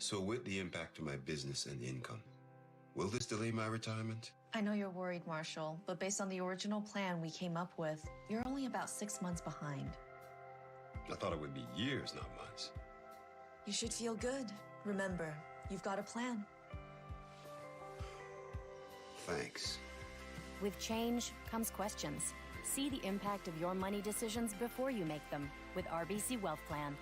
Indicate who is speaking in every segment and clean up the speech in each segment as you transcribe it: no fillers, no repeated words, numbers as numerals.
Speaker 1: So with the impact to my business and income, will this delay my retirement?
Speaker 2: I know you're worried, Marshall, but based on the original plan we came up with, you're only about 6 months behind.
Speaker 1: I thought it would be years, not months.
Speaker 2: You should feel good. Remember, you've got a plan.
Speaker 1: Thanks.
Speaker 3: With change comes questions. See the impact of your money decisions before you make them with RBC Wealth Plan.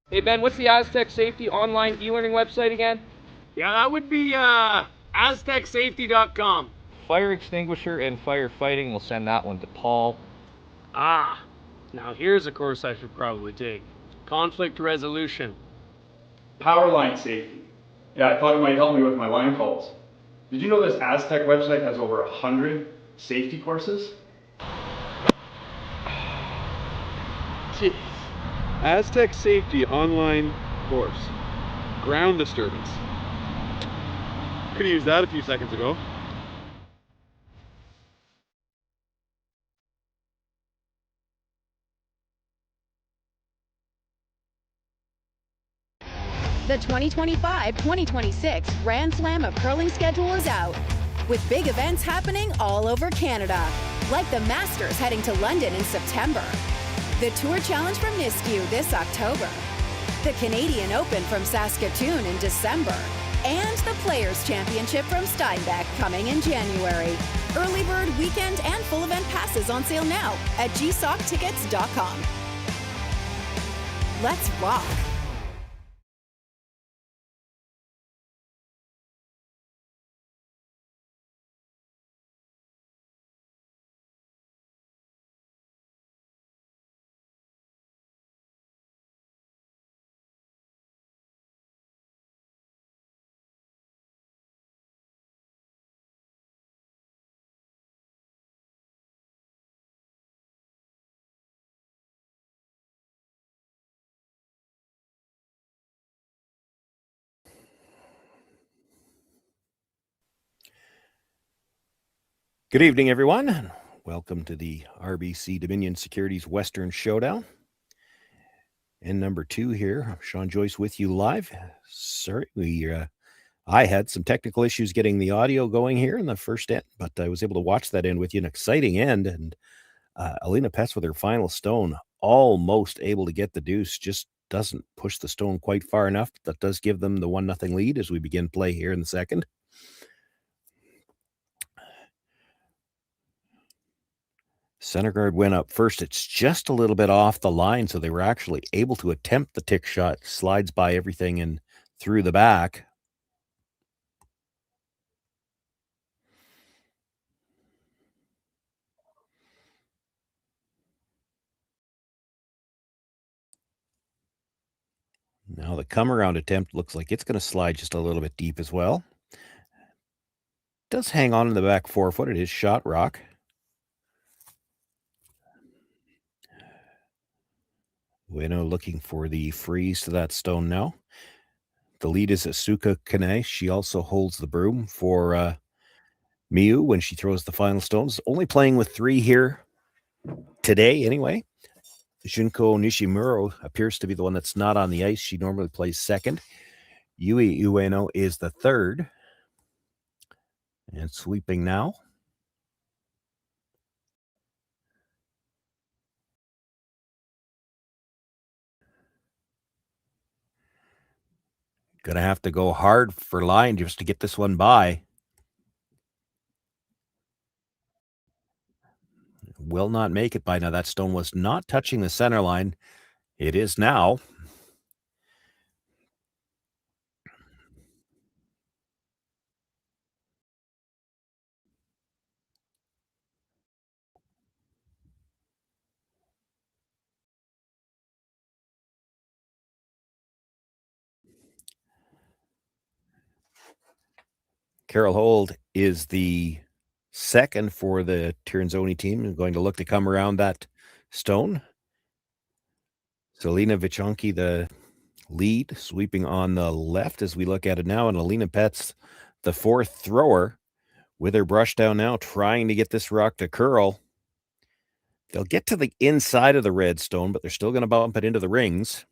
Speaker 4: Hey Ben, what's the Aztec Safety online e-learning website again?
Speaker 5: Yeah, that would be aztecsafety.com.
Speaker 4: Fire extinguisher and firefighting, we'll send that one to Paul.
Speaker 5: Ah, now here's a course I should probably take. Conflict resolution.
Speaker 6: Power line safety. Yeah, I thought it might help me with my line calls. Did you know this Aztec website has over 100 safety courses?
Speaker 7: Jeez. Aztec Safety online course. Ground disturbance. Could have used that a few seconds ago.
Speaker 8: The 2025-2026 Grand Slam of Curling schedule is out, with big events happening all over Canada, like the Masters heading to London in September, the Tour Challenge from Nisku this October, the Canadian Open from Saskatchewan in December, and the Players' Championship from Steinbach coming in January. Early bird weekend and full event passes on sale now at gsoctickets.com. Let's rock!
Speaker 9: Good evening, everyone, and welcome to the RBC Dominion Securities Western Showdown. In number 2 here, Sean Joyce with you live. Sorry, I had some technical issues getting the audio going here in the first end, but I was able to watch that end with you. An exciting end, and Alina Petz with her final stone, almost able to get the deuce, just doesn't push the stone quite far enough. That does give them the 1-0 lead as we begin play here in the second. Center guard went up first. It's just a little bit off the line, so they were actually able to attempt the tick shot. Slides by everything and through the back. Now the come-around attempt looks like it's going to slide just a little bit deep as well. Does hang on in the back 4-foot. It is shot rock. Ueno looking for the freeze to that stone now. The lead is Asuka Kane. She also holds the broom for Miyu when she throws the final stones. Only playing with 3 here today anyway. Junko Nishimuro appears to be the one that's not on the ice. She normally plays second. Miyu Ueno is the third. And sweeping now. Gonna have to go hard for line just to get this one by. Will not make it by now. That stone was not touching the center line. It is now. Carol Hold is the second for the Tirinzoni team. Going to look to come around that stone. Selena Vichonki, the lead, sweeping on the left as we look at it now. And Alina Petz, the fourth thrower, with her brush down now, trying to get this rock to curl. They'll get to the inside of the red stone, but they're still going to bump it into the rings.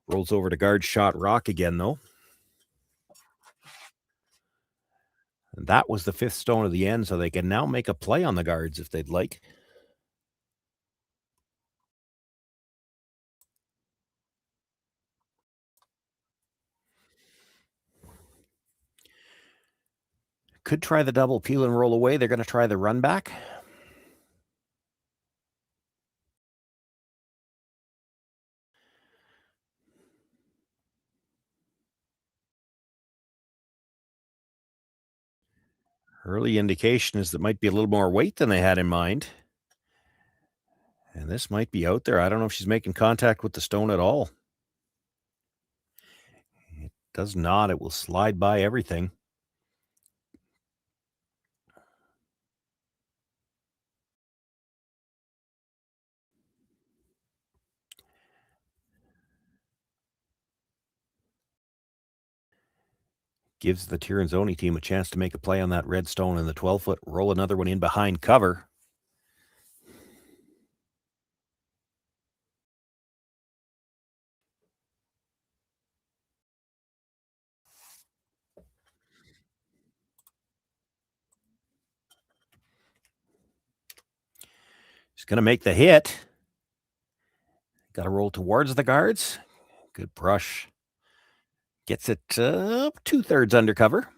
Speaker 9: Rolls over to guard shot rock again, though. And that was the 5th stone of the end, so they can now make a play on the guards if they'd like. Could try the double peel and roll away. They're going to try the run back. Early indication is that might be a little more weight than they had in mind. And this might be out there. I don't know if she's making contact with the stone at all. It does not. It will slide by everything. Gives the Tirinzoni team a chance to make a play on that red stone in the 12-foot, roll another one in behind cover. She's going to make the hit. Got to roll towards the guards. Good brush. Gets it 2/3 under cover.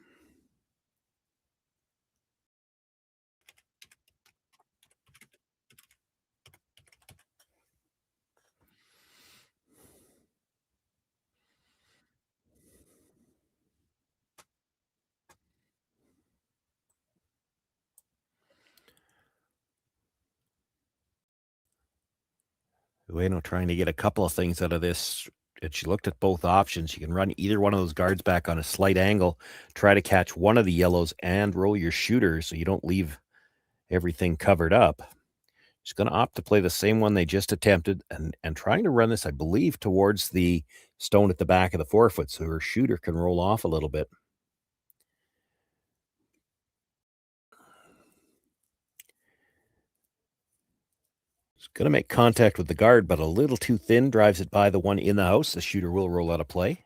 Speaker 9: Ueno trying to get a couple of things out of this. And she looked at both options. You can run either one of those guards back on a slight angle, try to catch one of the yellows and roll your shooter so you don't leave everything covered up. She's going to opt to play the same one they just attempted and trying to run this, I believe, towards the stone at the back of the 4-foot so her shooter can roll off a little bit. It's going to make contact with the guard, but a little too thin, drives it by the one in the house. The shooter will roll out of play.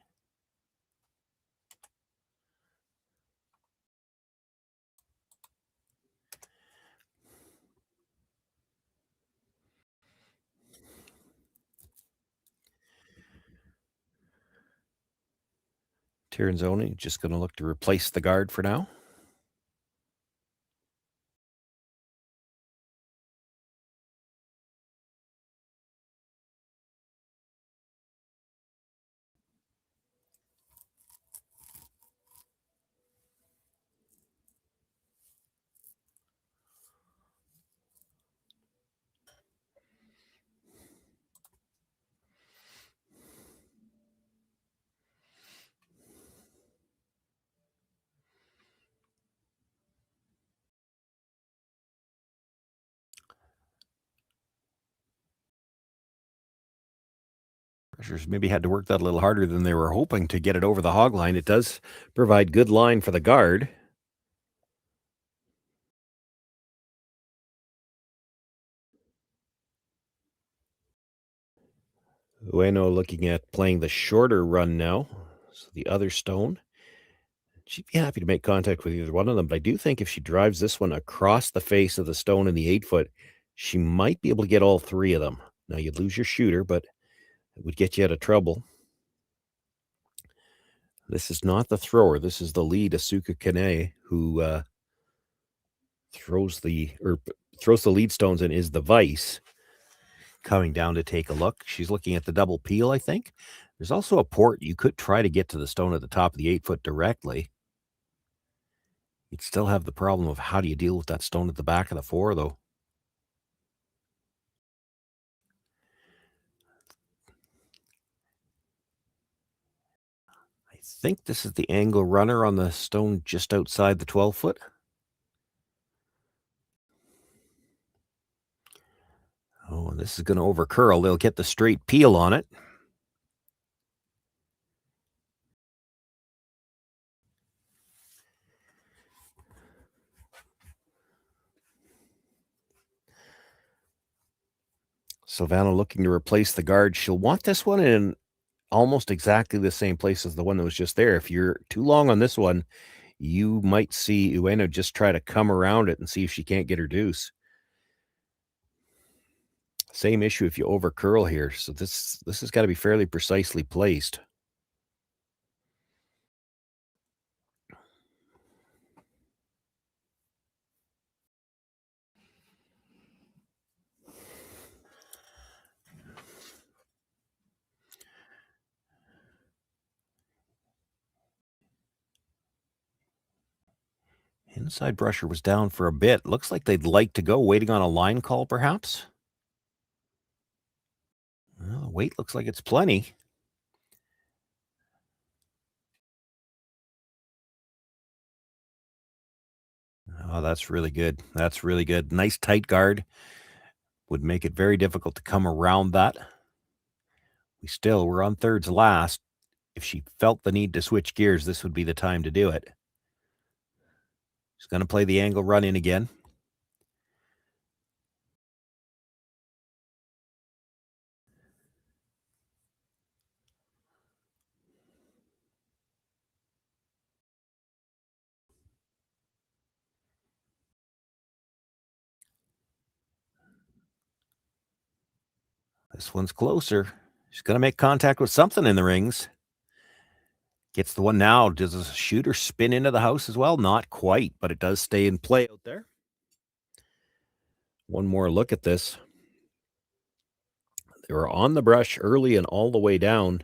Speaker 9: Tirinzoni just going to look to replace the guard for now. Pressures maybe had to work that a little harder than they were hoping to get it over the hog line. It does provide good line for the guard. Ueno looking at playing the shorter run now. So the other stone. She'd be happy to make contact with either one of them, but I do think if she drives this one across the face of the stone in the 8-foot, she might be able to get all three of them. Now, you'd lose your shooter, but it would get you out of trouble. This is not the thrower. This is the lead, Asuka Kane, who throws the lead stones and is the vice. Coming down to take a look. She's looking at the double peel, I think. There's also a port. You could try to get to the stone at the top of the 8-foot directly. You'd still have the problem of how do you deal with that stone at the back of the 4, though. I think this is the angle runner on the stone just outside the 12-foot. Oh, this is going to overcurl. They'll get the straight peel on it. Silvana looking to replace the guard. She'll want this one in almost exactly the same place as the one that was just there. If you're too long on this one, you might see Ueno just try to come around it and see if she can't get her deuce. Same issue if you overcurl here. So this has got to be fairly precisely placed. Inside brusher was down for a bit. Looks like they'd like to go, waiting on a line call, perhaps. Well, the weight looks like it's plenty. Oh, that's really good. That's really good. Nice tight guard. Would make it very difficult to come around that. We're on thirds last. If she felt the need to switch gears, this would be the time to do it. She's going to play the angle run in again. This one's closer. She's going to make contact with something in the rings. Gets the one now. Does a shooter spin into the house as well? Not quite, but it does stay in play out there. One more look at this. They were on the brush early and all the way down.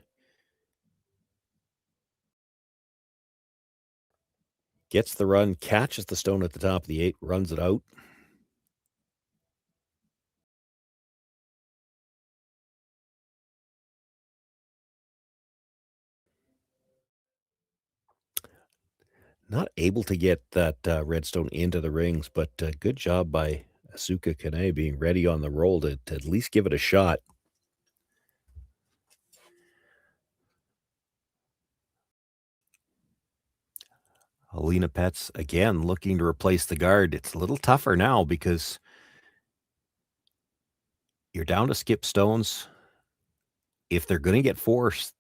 Speaker 9: Gets the run, catches the stone at the top of the 8, runs it out. Not able to get that redstone into the rings, but good job by Asuka Kane being ready on the roll to at least give it a shot. Alina Pets, again, looking to replace the guard. It's a little tougher now because you're down to skip stones. If they're going to get forced,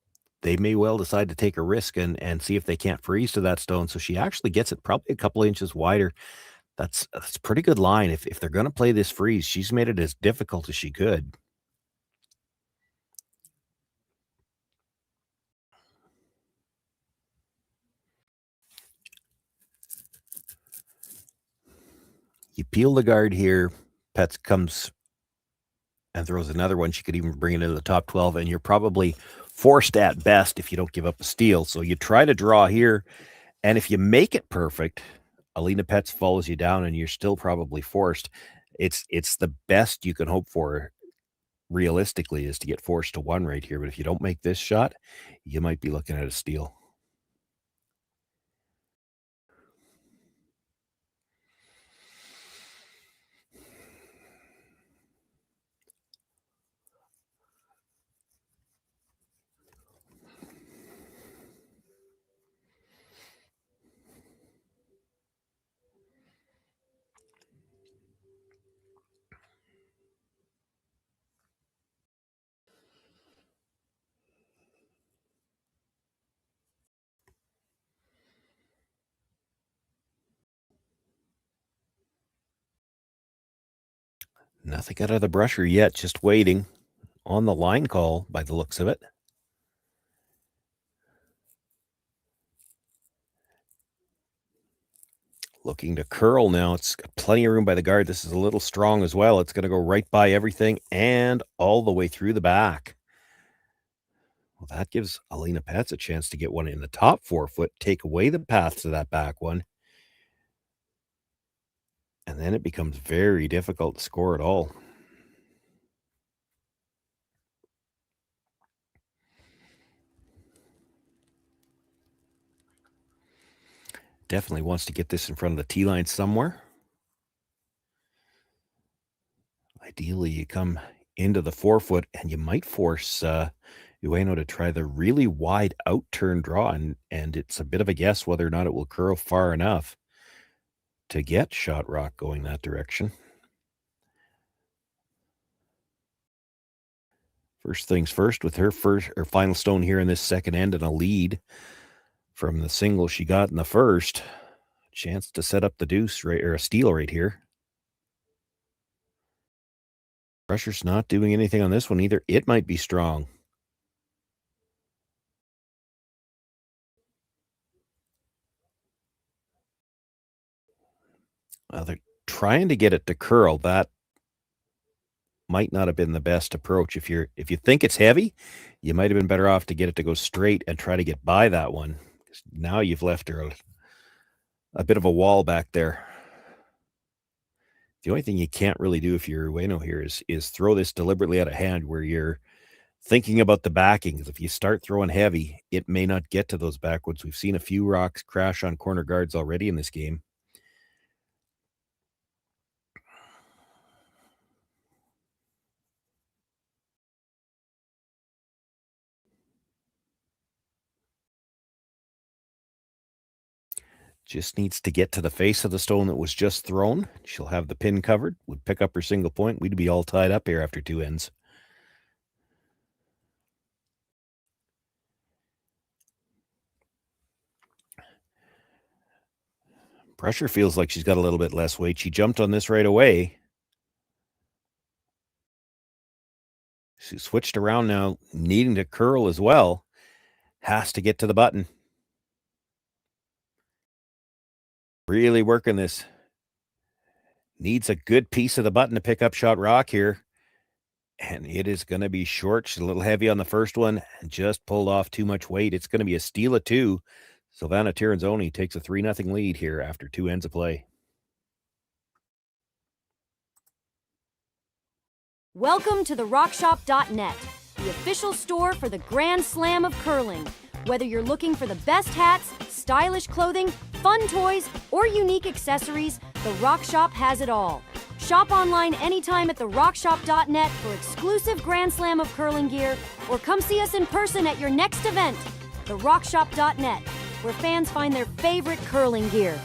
Speaker 9: they may well decide to take a risk and see if they can't freeze to that stone. So she actually gets it probably a couple inches wider. That's a pretty good line. If they're going to play this freeze, she's made it as difficult as she could. You peel the guard here. Pets comes and throws another one. She could even bring it into the top 12, and you're probably forced at best if you don't give up a steal. So you try to draw here, and if you make it perfect, Alina Pets follows you down, and you're still probably forced. It's the best you can hope for, realistically, is to get forced to 1 right here. But if you don't make this shot, you might be looking at a steal. Nothing out of the brusher yet, just waiting on the line call by the looks of it. Looking to curl now. It's got plenty of room by the guard. This is a little strong as well. It's going to go right by everything and all the way through the back. Well, that gives Alina Pets a chance to get one in the top 4 foot, take away the path to that back one. And then it becomes very difficult to score at all. Definitely wants to get this in front of the tee line somewhere. Ideally, you come into the 4 foot and you might force Ueno to try the really wide out turn draw, and it's a bit of a guess whether or not it will curl far enough to get Shot Rock going that direction. First things first, with her final stone here in this second end and a lead from the single she got in the first. Chance to set up the deuce right, or a steal right here. Pressure's not doing anything on this one either. It might be strong. They're trying to get it to curl. That might not have been the best approach. If you think it's heavy, you might have been better off to get it to go straight and try to get by that one. Now you've left her a bit of a wall back there. The only thing you can't really do if you're Ueno here is throw this deliberately out of hand where you're thinking about the backing. If you start throwing heavy, it may not get to those backwoods. We've seen a few rocks crash on corner guards already in this game. Just needs to get to the face of the stone that was just thrown. She'll have the pin covered, would pick up her single point. We'd be all tied up here after 2 ends. Pressure feels like she's got a little bit less weight. She jumped on this right away. She switched around now, needing to curl as well. Has to get to the button. Really working this. Needs a good piece of the button to pick up shot rock here. And it is going to be short. She's a little heavy on the first one and just pulled off too much weight. It's going to be a steal of 2. Silvana Tirinzoni takes a 3-0 lead here after 2 ends of play.
Speaker 3: Welcome to the rockshop.net, the official store for the Grand Slam of curling. Whether you're looking for the best hats, stylish clothing, fun toys, or unique accessories, the Rock Shop has it all. Shop online anytime at therockshop.net for exclusive Grand Slam of curling gear, or come see us in person at your next event. Therockshop.net, where fans find their favorite curling gear.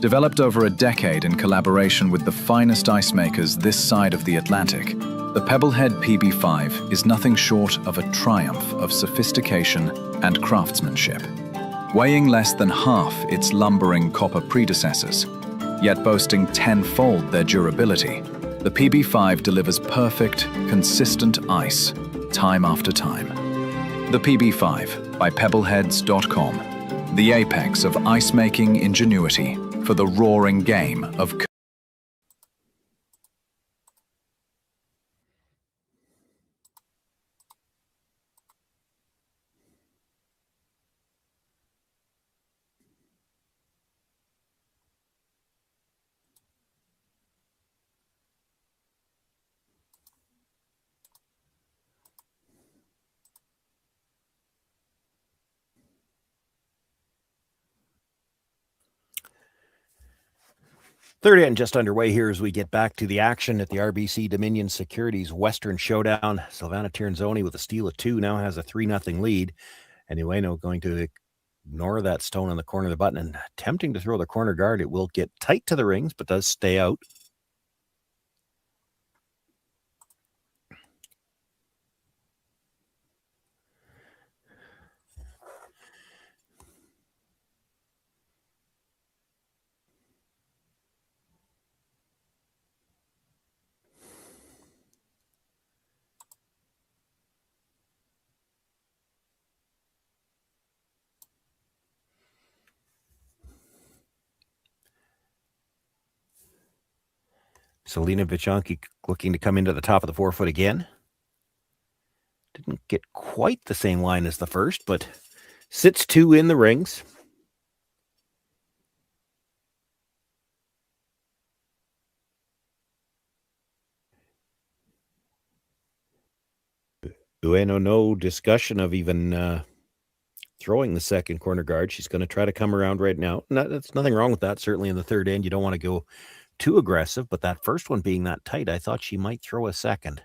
Speaker 10: Developed over a decade in collaboration with the finest ice makers this side of the Atlantic, the Pebblehead PB5 is nothing short of a triumph of sophistication and craftsmanship. Weighing less than half its lumbering copper predecessors, yet boasting tenfold their durability, the PB5 delivers perfect, consistent ice, time after time. The PB5 by Pebbleheads.com, the apex of ice-making ingenuity for the roaring game of
Speaker 9: Third end just underway here as we get back to the action at the RBC Dominion Securities Western Showdown. Silvana Tirinzoni with a steal of 2 now has a 3-0 lead. And Ueno going to ignore that stone on the corner of the button and attempting to throw the corner guard. It will get tight to the rings, but does stay out. Selena Vichanki looking to come into the top of the forefoot again. Didn't get quite the same line as the first, but sits 2 in the rings. Ueno, no discussion of even throwing the second corner guard. She's going to try to come around right now. That's nothing wrong with that. Certainly in the third end, you don't want to go too aggressive, but that first one being that tight, I thought she might throw a second.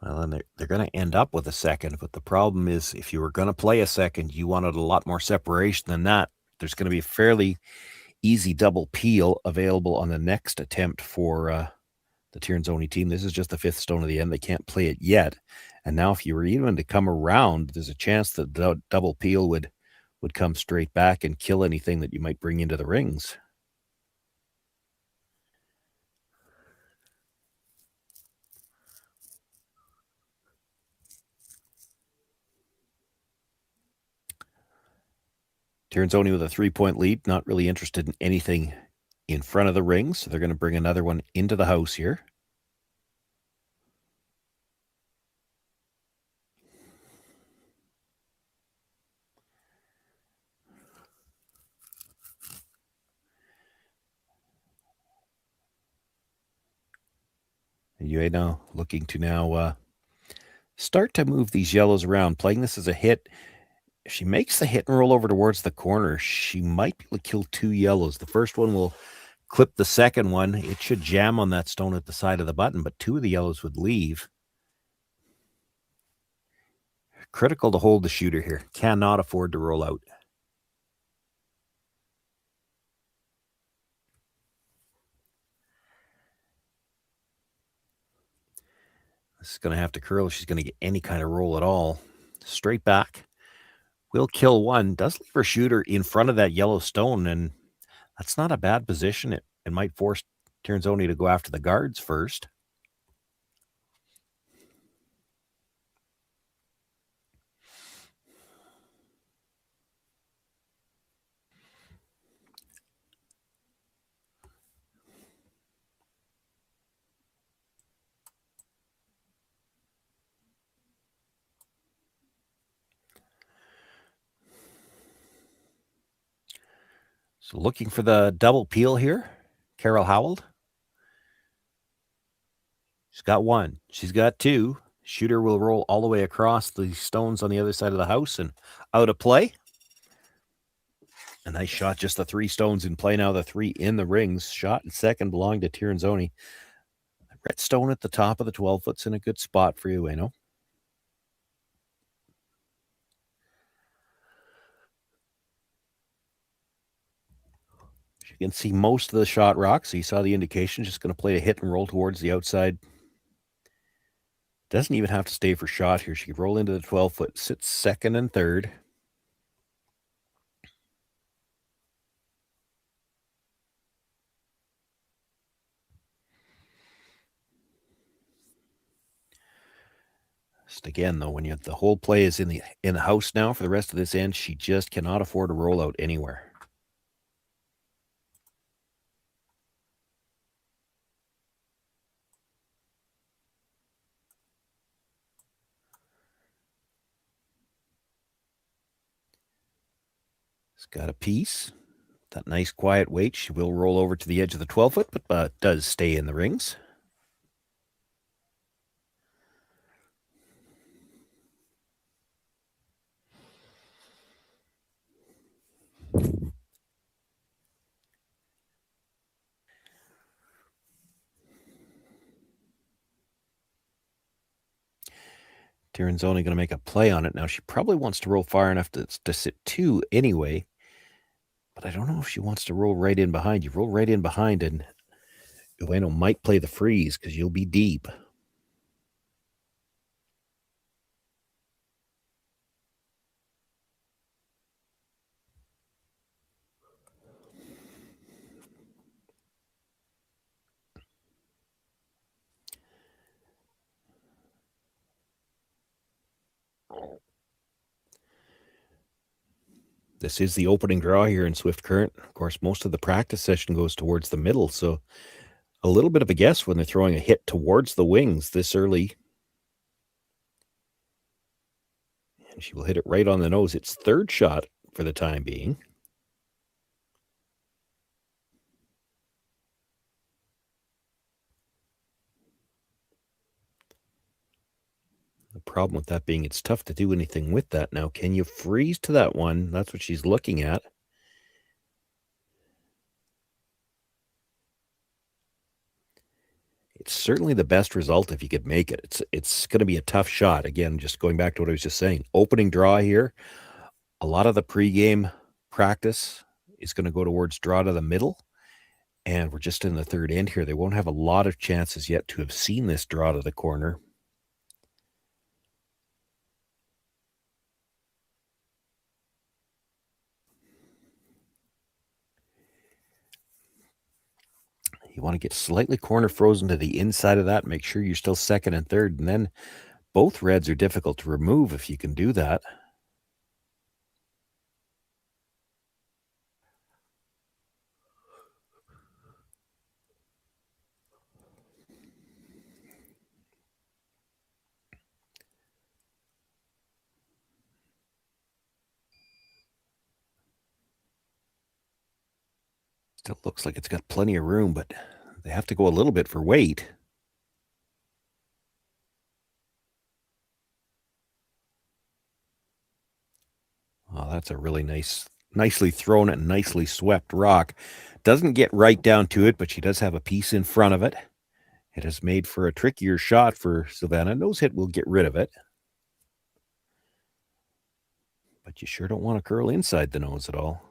Speaker 9: Well, and they're going to end up with a second, but the problem is if you were going to play a second, you wanted a lot more separation than that. There's going to be a fairly easy double peel available on the next attempt for the Tirinzoni team. This is just the fifth stone of the end. They can't play it yet. And now if you were even to come around, there's a chance that the double peel would come straight back and kill anything that you might bring into the rings. Tirinzoni with a 3-point lead, not really interested in anything in front of the ring, so they're going to bring another one into the house here. Ueno looking to now start to move these yellows around, playing this as a hit. If she makes the hit and roll over towards the corner, she might be able to kill 2 yellows. The first one will clip the second one. It should jam on that stone at the side of the button, but 2 of the yellows would leave. Critical to hold the shooter here. Cannot afford to roll out. This is going to have to curl if she's going to get any kind of roll at all. Straight back. Will kill 1. Does leave her shooter in front of that yellow stone, and that's not a bad position. It might force Tirinzoni to go after the guards first. So looking for the double peel here. Carol Howell. She's got 1. She's got 2. Shooter will roll all the way across the stones on the other side of the house and out of play. A nice shot, just the 3 stones in play now, the 3 in the rings. Shot and second belong to Tirinzoni. The red stone at the top of the 12-foot's in a good spot for you, Ueno. You can see most of the shot rock, so you saw the indication. Just going to play a hit and roll towards the outside. Doesn't even have to stay for shot here. She could roll into the 12-foot, sits second and third. Just again, though, when the whole play is in the house now for the rest of this end, she just cannot afford to roll out anywhere. Got a piece. That nice quiet weight. She will roll over to the edge of the 12-foot, but does stay in the rings. Tirinzoni going to make a play on it. Now, she probably wants to roll far enough to sit 2 anyway. But I don't know if she wants to roll right in behind. You roll right in behind, and Ueno might play the freeze because you'll be deep. This is the opening draw here in Swift Current. Of course, most of the practice session goes towards the middle, so a little bit of a guess when they're throwing a hit towards the wings this early. And she will hit it right on the nose. It's third shot for the time being. The problem with that being it's tough to do anything with that now. Can you freeze to that one? That's what she's looking at. It's certainly the best result if you could make it. It's going to be a tough shot. Again, just going back to what I was just saying. Opening draw here, a lot of the pregame practice is going to go towards draw to the middle. And we're just in the third end here. They won't have a lot of chances yet to have seen this draw to the corner. You want to get slightly corner frozen to the inside of that. Make sure you're still second and third. And then both reds are difficult to remove if you can do that. Still looks like it's got plenty of room, but they have to go a little bit for weight. Oh, that's a really nicely thrown and nicely swept rock. Doesn't get right down to it, but she does have a piece in front of it. It has made for a trickier shot for Silvana. Nose hit will get rid of it. But you sure don't want to curl inside the nose at all.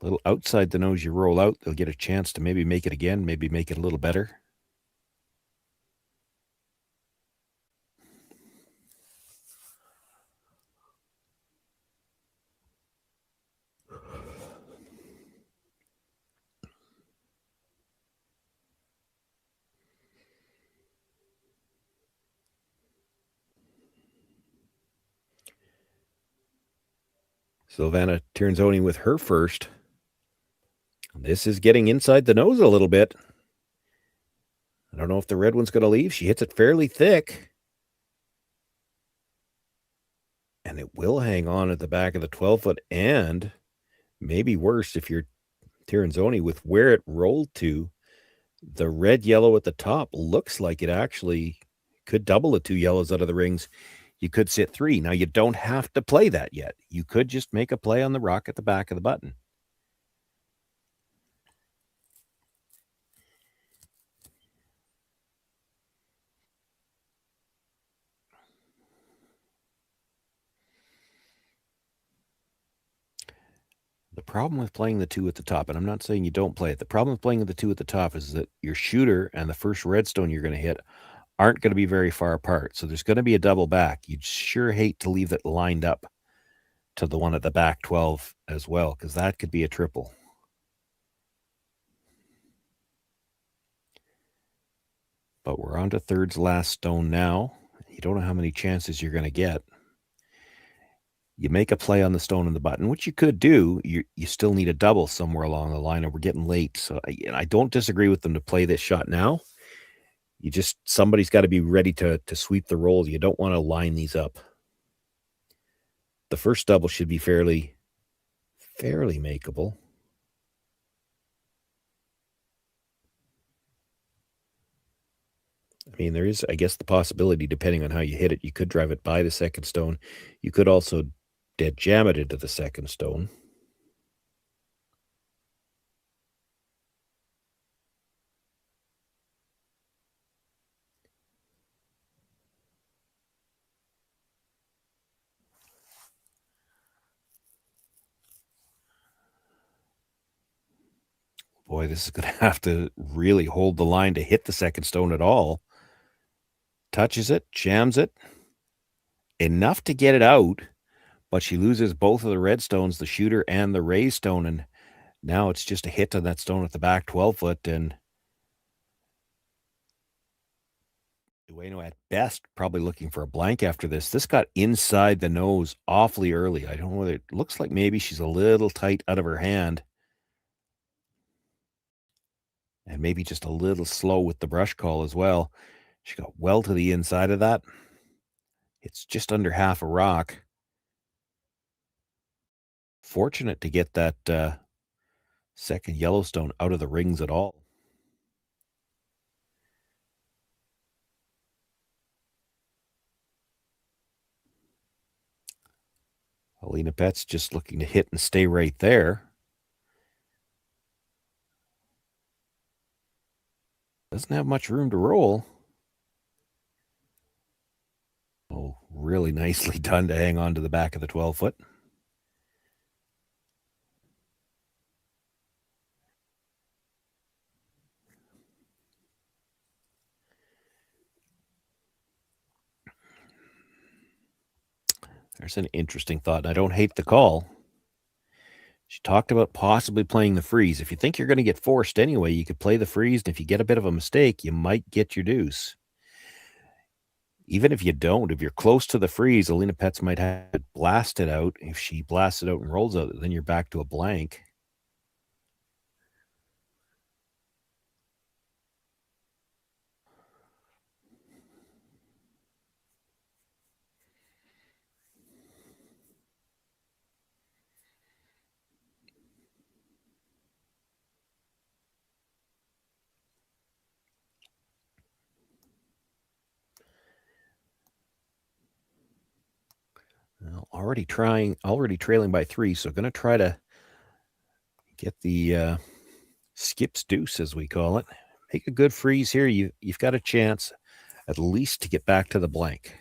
Speaker 9: A little outside the nose you roll out, they'll get a chance to maybe make it again, maybe make it a little better. Silvana Tirinzoni with her first. This is getting inside the nose a little bit. I don't know if the red one's going to leave. She hits it fairly thick. And it will hang on at the back of the 12-foot, and maybe worse if you're Tirinzoni with where it rolled to. The red yellow at the top looks like it actually could double the two yellows out of the rings. You could sit three. Now, you don't have to play that yet. You could just make a play on the rock at the back of the button. The problem with playing the two at the top, and I'm not saying you don't play it, the problem with playing the two at the top is that your shooter and the first redstone you're going to hit aren't going to be very far apart. So there's going to be a double back. You'd sure hate to leave it lined up to the one at the back 12 as well, because that could be a triple. But we're on to third's last stone now. You don't know how many chances you're going to get. You make a play on the stone and the button, which you could do. You still need a double somewhere along the line, and we're getting late. So I don't disagree with them to play this shot now. Somebody's got to be ready to sweep the roll. You don't want to line these up. The first double should be fairly makeable. I mean, there is, I guess, the possibility, depending on how you hit it, you could drive it by the second stone. You could also dead jam it into the second stone. Boy, this is going to have to really hold the line to hit the second stone at all. Touches it, jams it. Enough to get it out, but she loses both of the red stones, the shooter and the raised stone, and now it's just a hit on that stone at the back 12-foot, and Ueno at best probably looking for a blank after this. This got inside the nose awfully early. I don't know whether it looks like maybe she's a little tight out of her hand. And maybe just a little slow with the brush call as well. She got well to the inside of that. It's just under half a rock. Fortunate to get that second Yellowstone out of the rings at all. Alina Pet's just looking to hit and stay right there. Doesn't have much room to roll. Oh, really nicely done to hang on to the back of the 12-foot. There's an interesting thought, and I don't hate the call. She talked about possibly playing the freeze. If you think you're going to get forced anyway, you could play the freeze, and if you get a bit of a mistake, you might get your deuce. Even if you don't, if you're close to the freeze, Alina Petz might have it blasted out. If she blasts it out and rolls out, then you're back to a blank. Well, already trailing by 3, so going to try to get the skips deuce, as we call it. Make a good freeze here. You've got a chance at least to get back to the blank.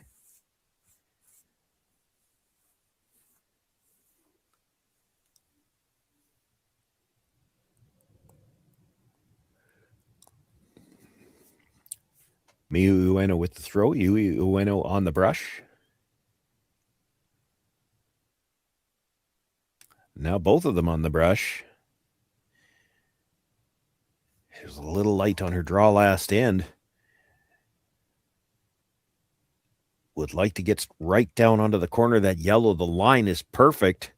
Speaker 9: Miyu Ueno with the throw. Miyu Ueno on the brush. Now both of them on the brush. She was a little light on her draw last end. Would like to get right down onto the corner of that yellow. The line is perfect.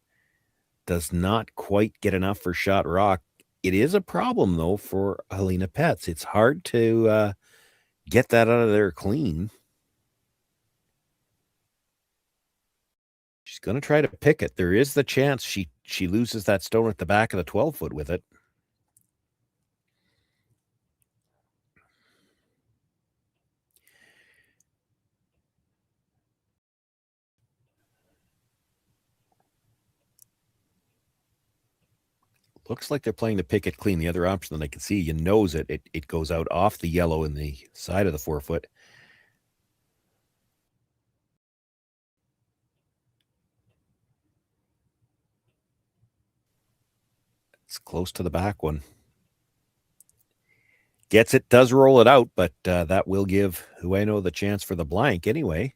Speaker 9: Does not quite get enough for shot rock. It is a problem, though, for Alina Petz. It's hard to get that out of there clean. She's going to try to pick it. There is the chance she loses that stone at the back of the 12-foot with it. Looks like they're playing to pick it clean. The other option that I can see, you nose it. It goes out off the yellow in the side of the 4-foot. It's close to the back one. Gets it, does roll it out, but that will give Ueno the chance for the blank anyway.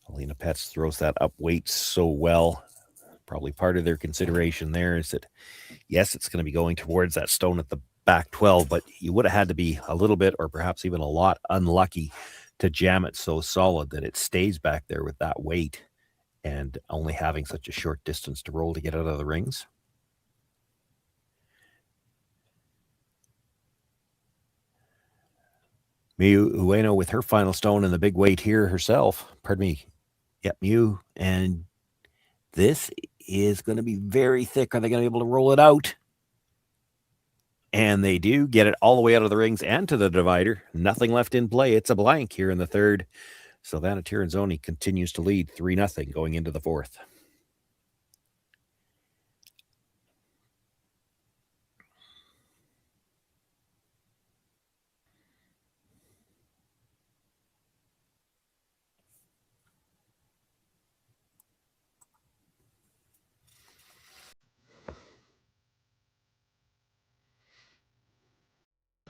Speaker 9: Alina Petz throws that up weight so well. Probably part of their consideration there is that, yes, it's going to be going towards that stone at the back 12, but you would have had to be a little bit or perhaps even a lot unlucky to jam it so solid that it stays back there with that weight and only having such a short distance to roll to get out of the rings. Miyu Ueno with her final stone and the big weight here herself. Pardon me. Yep, Miyu. And this is going to be very thick. Are they going to be able to roll it out? And they do get it all the way out of the rings and to the divider. Nothing left in play. It's a blank here in the third. Silvana Tirinzoni continues to lead 3-0 going into the fourth.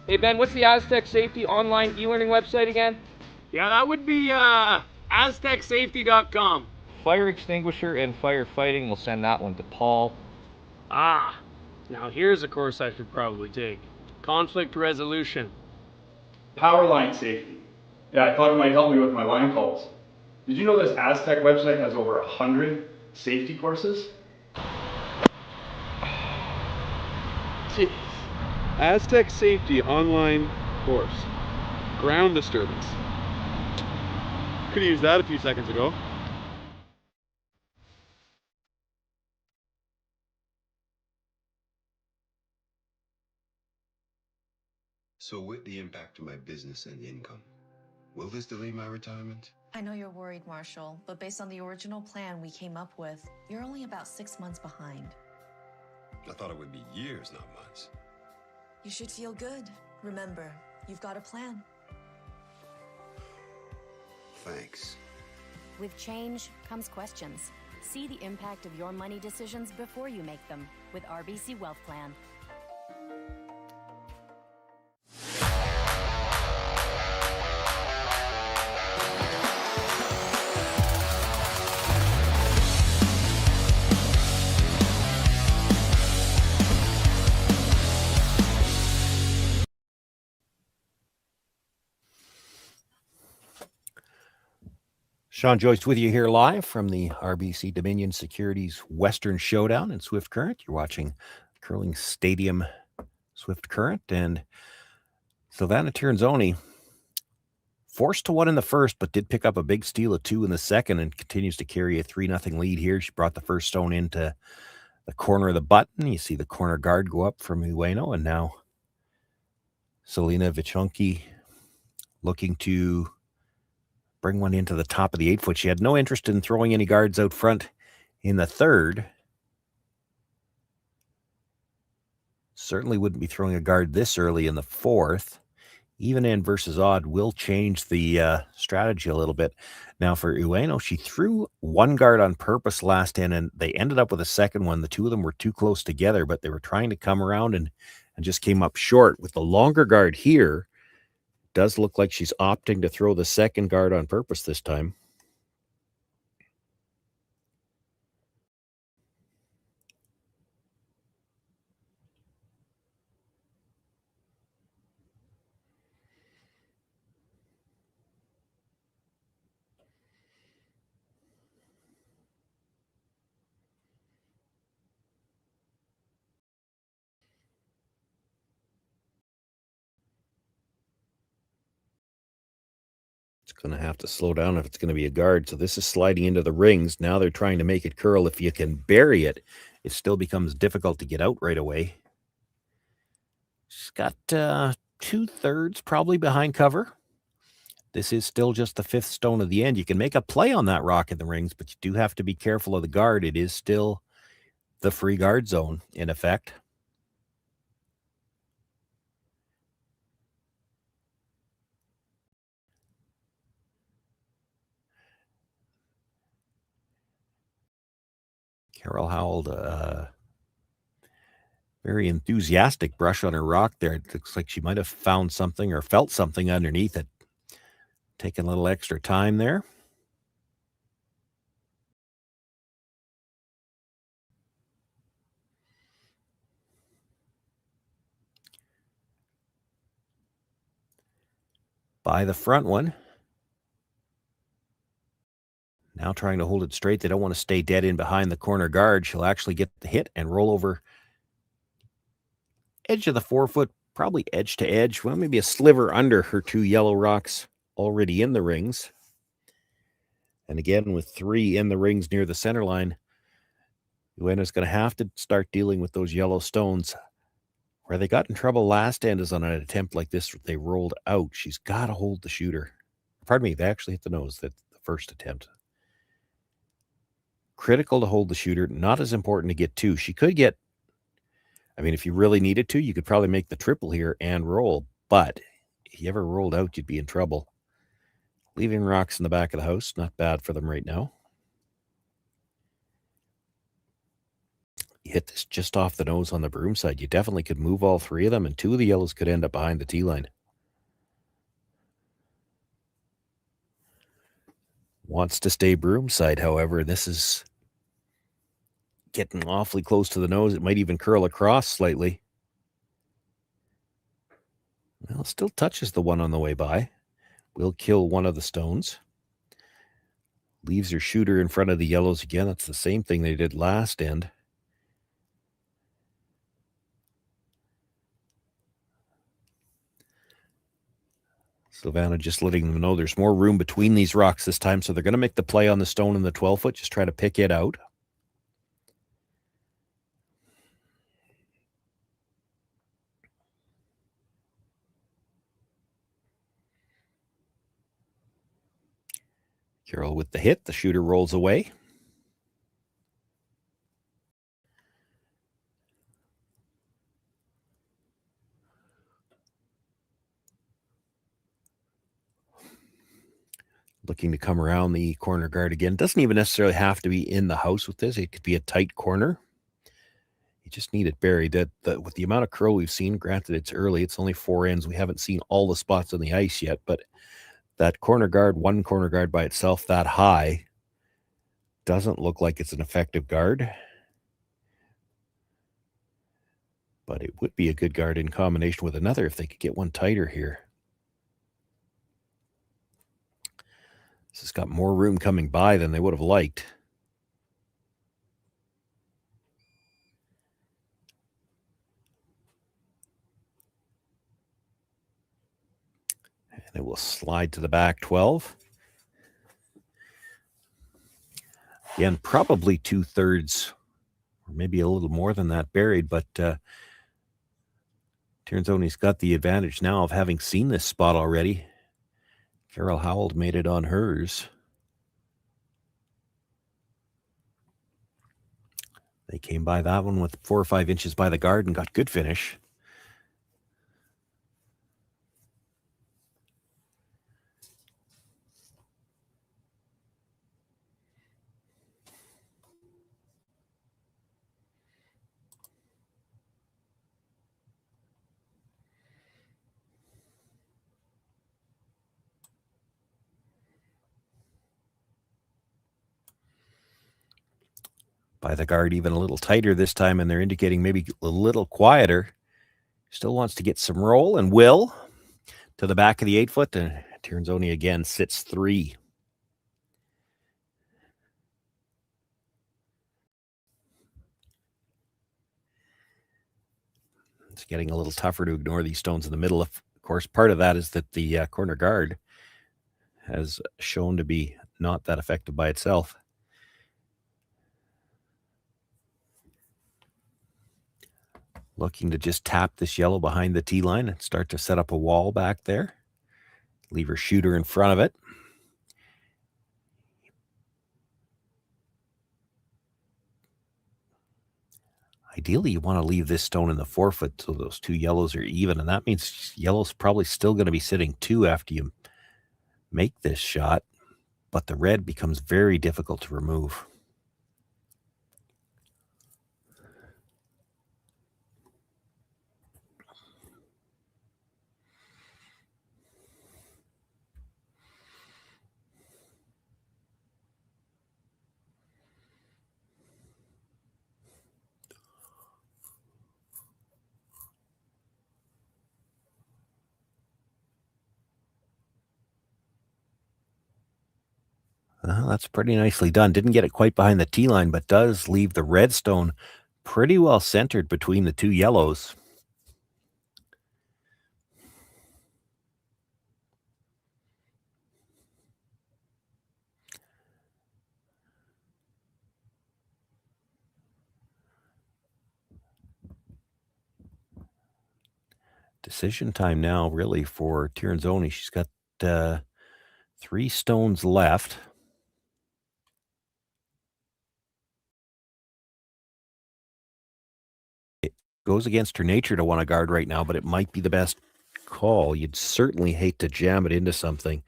Speaker 4: Hey Ben, what's the Aztec Safety online e-learning website again?
Speaker 5: Yeah, that would be aztecsafety.com.
Speaker 4: Fire extinguisher and firefighting, we'll send that one to Paul.
Speaker 5: Ah, now here's a course I should probably take. Conflict resolution.
Speaker 6: Power line safety. Yeah, I thought it might help me with my line calls. Did you know this Aztec website has over 100 safety courses?
Speaker 5: Jeez.
Speaker 7: Aztec Safety online course. Ground disturbance. Could have used that a few seconds ago.
Speaker 1: So with the impact to my business and income, Will this delay my retirement?
Speaker 2: I know you're worried, Marshall, but based on the original plan we came up with, you're only about 6 months behind.
Speaker 1: I thought it would be years, not months.
Speaker 2: You should feel good. Remember, you've got a plan.
Speaker 1: Thanks.
Speaker 3: With change comes questions. See the impact of your money decisions before you make them with RBC Wealth Plan.
Speaker 9: Sean Joyce with you here live from the RBC Dominion Securities Western Showdown in Swift Current. You're watching Curling Stadium Swift Current, and Silvana Tirinzoni forced to 1 in the first, but did pick up a big steal of 2 in the second and continues to carry a 3-0 lead here. She brought the first stone into the corner of the button. You see the corner guard go up from Ueno, and now Selena Vichonki looking to bring one into the top of the 8-foot. She had no interest in throwing any guards out front in the third. Certainly wouldn't be throwing a guard this early in the fourth. Even end versus odd will change the strategy a little bit. Now for Ueno, she threw 1 guard on purpose last end, and they ended up with a second one. The two of them were too close together, but they were trying to come around and just came up short. With the longer guard here, does look like she's opting to throw the second guard on purpose this time. It's going to have to slow down if it's going to be a guard. So this is sliding into the rings. Now they're trying to make it curl. If you can bury it, it still becomes difficult to get out right away. She's got 2/3 probably behind cover. This is still just the 5th stone of the end. You can make a play on that rock in the rings, but you do have to be careful of the guard. It is still the free guard zone in effect. Carol Howell, very enthusiastic brush on her rock there. It looks like she might have found something or felt something underneath it. Taking a little extra time there. By the front one. Now trying to hold it straight. They don't want to stay dead in behind the corner guard. She'll actually get the hit and roll over edge of the 4-foot, probably edge to edge. Well, maybe a sliver under her 2 yellow rocks already in the rings. And again, with 3 in the rings near the center line, Ueno's going to have to start dealing with those yellow stones. Where they got in trouble last end is on an attempt like this. They rolled out. She's got to hold the shooter. Pardon me, they actually hit the nose, the first attempt. Critical to hold the shooter, not as important to get 2. She could get, I mean, if you really needed to, you could probably make the triple here and roll. But if you ever rolled out, you'd be in trouble. Leaving rocks in the back of the house, not bad for them right now. You hit this just off the nose on the broom side. You definitely could move all 3 of them, and 2 of the yellows could end up behind the tee line. Wants to stay broom side, however. This is getting awfully close to the nose. It might even curl across slightly. Well, still touches the one on the way by. Will kill one of the stones. Leaves her shooter in front of the yellows again. That's the same thing they did last end. Silvana just letting them know there's more room between these rocks this time, so they're going to make the play on the stone in the 12-foot, just try to pick it out. Carroll with the hit. The shooter rolls away. Looking to come around the corner guard again. Doesn't even necessarily have to be in the house with this. It could be a tight corner. You just need it buried. With the amount of curl we've seen, granted it's early, it's only 4 ends. We haven't seen all the spots on the ice yet, but that corner guard, one corner guard by itself that high, doesn't look like it's an effective guard. But it would be a good guard in combination with another if they could get one tighter here. This has got more room coming by than they would have liked. And it will slide to the back 12. Again, probably 2/3, or maybe a little more than that buried, but Tirinzoni's got the advantage now of having seen this spot already. Carol Howell made it on hers. They came by that one with 4 or 5 inches by the guard and got good finish. By the guard even a little tighter this time, and they're indicating maybe a little quieter. Still wants to get some roll and will to the back of the 8-foot, and Tirinzoni again sits 3. It's getting a little tougher to ignore these stones in the middle. Of course, part of that is that the corner guard has shown to be not that effective by itself. Looking to just tap this yellow behind the tee line and start to set up a wall back there. Leave her shooter in front of it. Ideally, you want to leave this stone in the 4-foot so those 2 yellows are even, and that means yellow's probably still going to be sitting 2 after you make this shot, but the red becomes very difficult to remove. That's pretty nicely done. Didn't get it quite behind the tee line, but does leave the red stone pretty well centered between the 2 yellows. Decision time now, really, for Tirinzoni. She's got 3 stones left. It goes against her nature to want to guard right now, but it might be the best call. You'd certainly hate to jam it into something.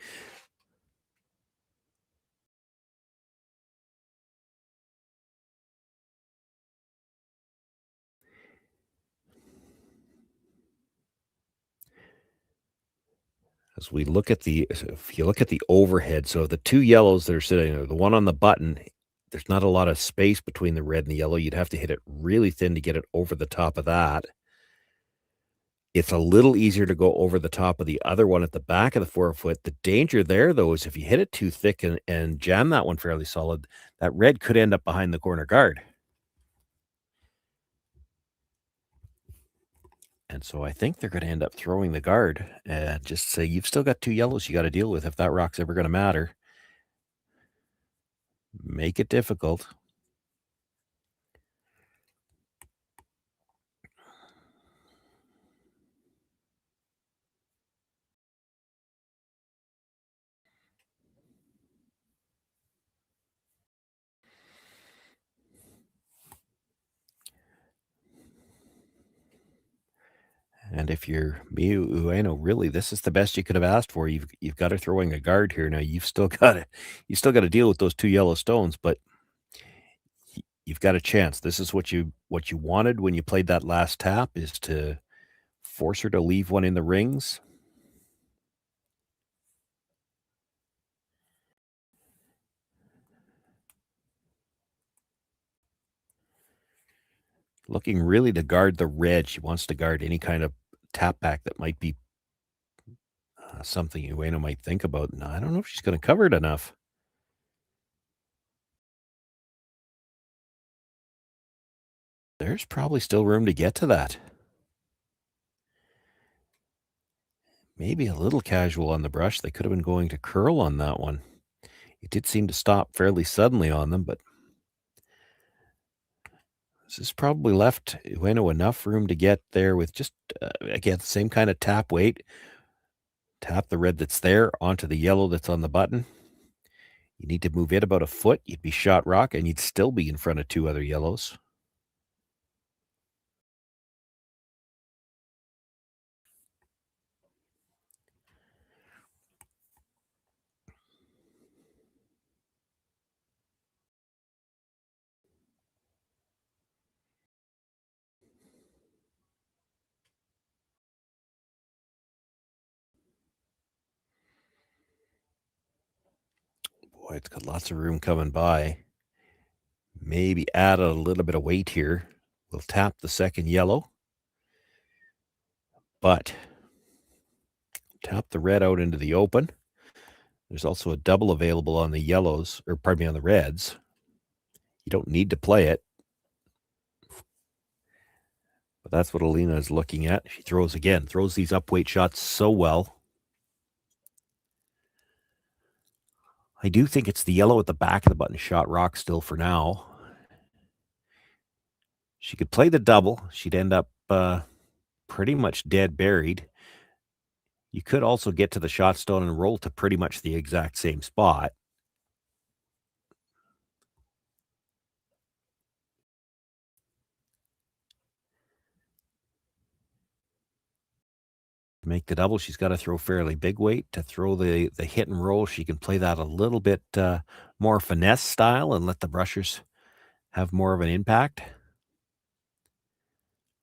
Speaker 9: As we look at if you look at the overhead, so the 2 yellows that are sitting there, the one on the button, there's not a lot of space between the red and the yellow. You'd have to hit it really thin to get it over the top of that. It's a little easier to go over the top of the other one at the back of the 4-foot. The danger there, though, is if you hit it too thick and jam that one fairly solid, that red could end up behind the corner guard. And so I think they're going to end up throwing the guard and just say, you've still got 2 yellows you got to deal with if that rock's ever going to matter. Make it difficult. And if you're Miyu Ueno, really, this is the best you could have asked for. You've got her throwing a guard here now. You've still got to deal with those 2 yellow stones, but you've got a chance. This is what you wanted when you played that last tap, is to force her to leave one in the rings. Looking really to guard the red. She wants to guard any kind of tap back that might be something Ueno might think about. No, I don't know if she's going to cover it enough. There's probably still room to get to that. Maybe a little casual on the brush. They could have been going to curl on that one. It did seem to stop fairly suddenly on them, but this has probably left Ueno enough room to get there with just, again, the same kind of tap weight. Tap the red that's there onto the yellow that's on the button. You need to move it about a foot. You'd be shot rock, and you'd still be in front of 2 other yellows. Boy, it's got lots of room coming by. Maybe add a little bit of weight here. We'll tap the second yellow, but tap the red out into the open. There's also a double available on the yellows, or pardon me, on the reds. You don't need to play it. But that's what Alina is looking at. She throws these upweight shots so well. I do think it's the yellow at the back of the button shot rock still for now. She could play the double. She'd end up pretty much dead buried. You could also get to the shot stone and roll to pretty much the exact same spot. To make the double, she's got to throw fairly big weight. To throw the hit and roll, she can play that a little bit more finesse style and let the brushers have more of an impact.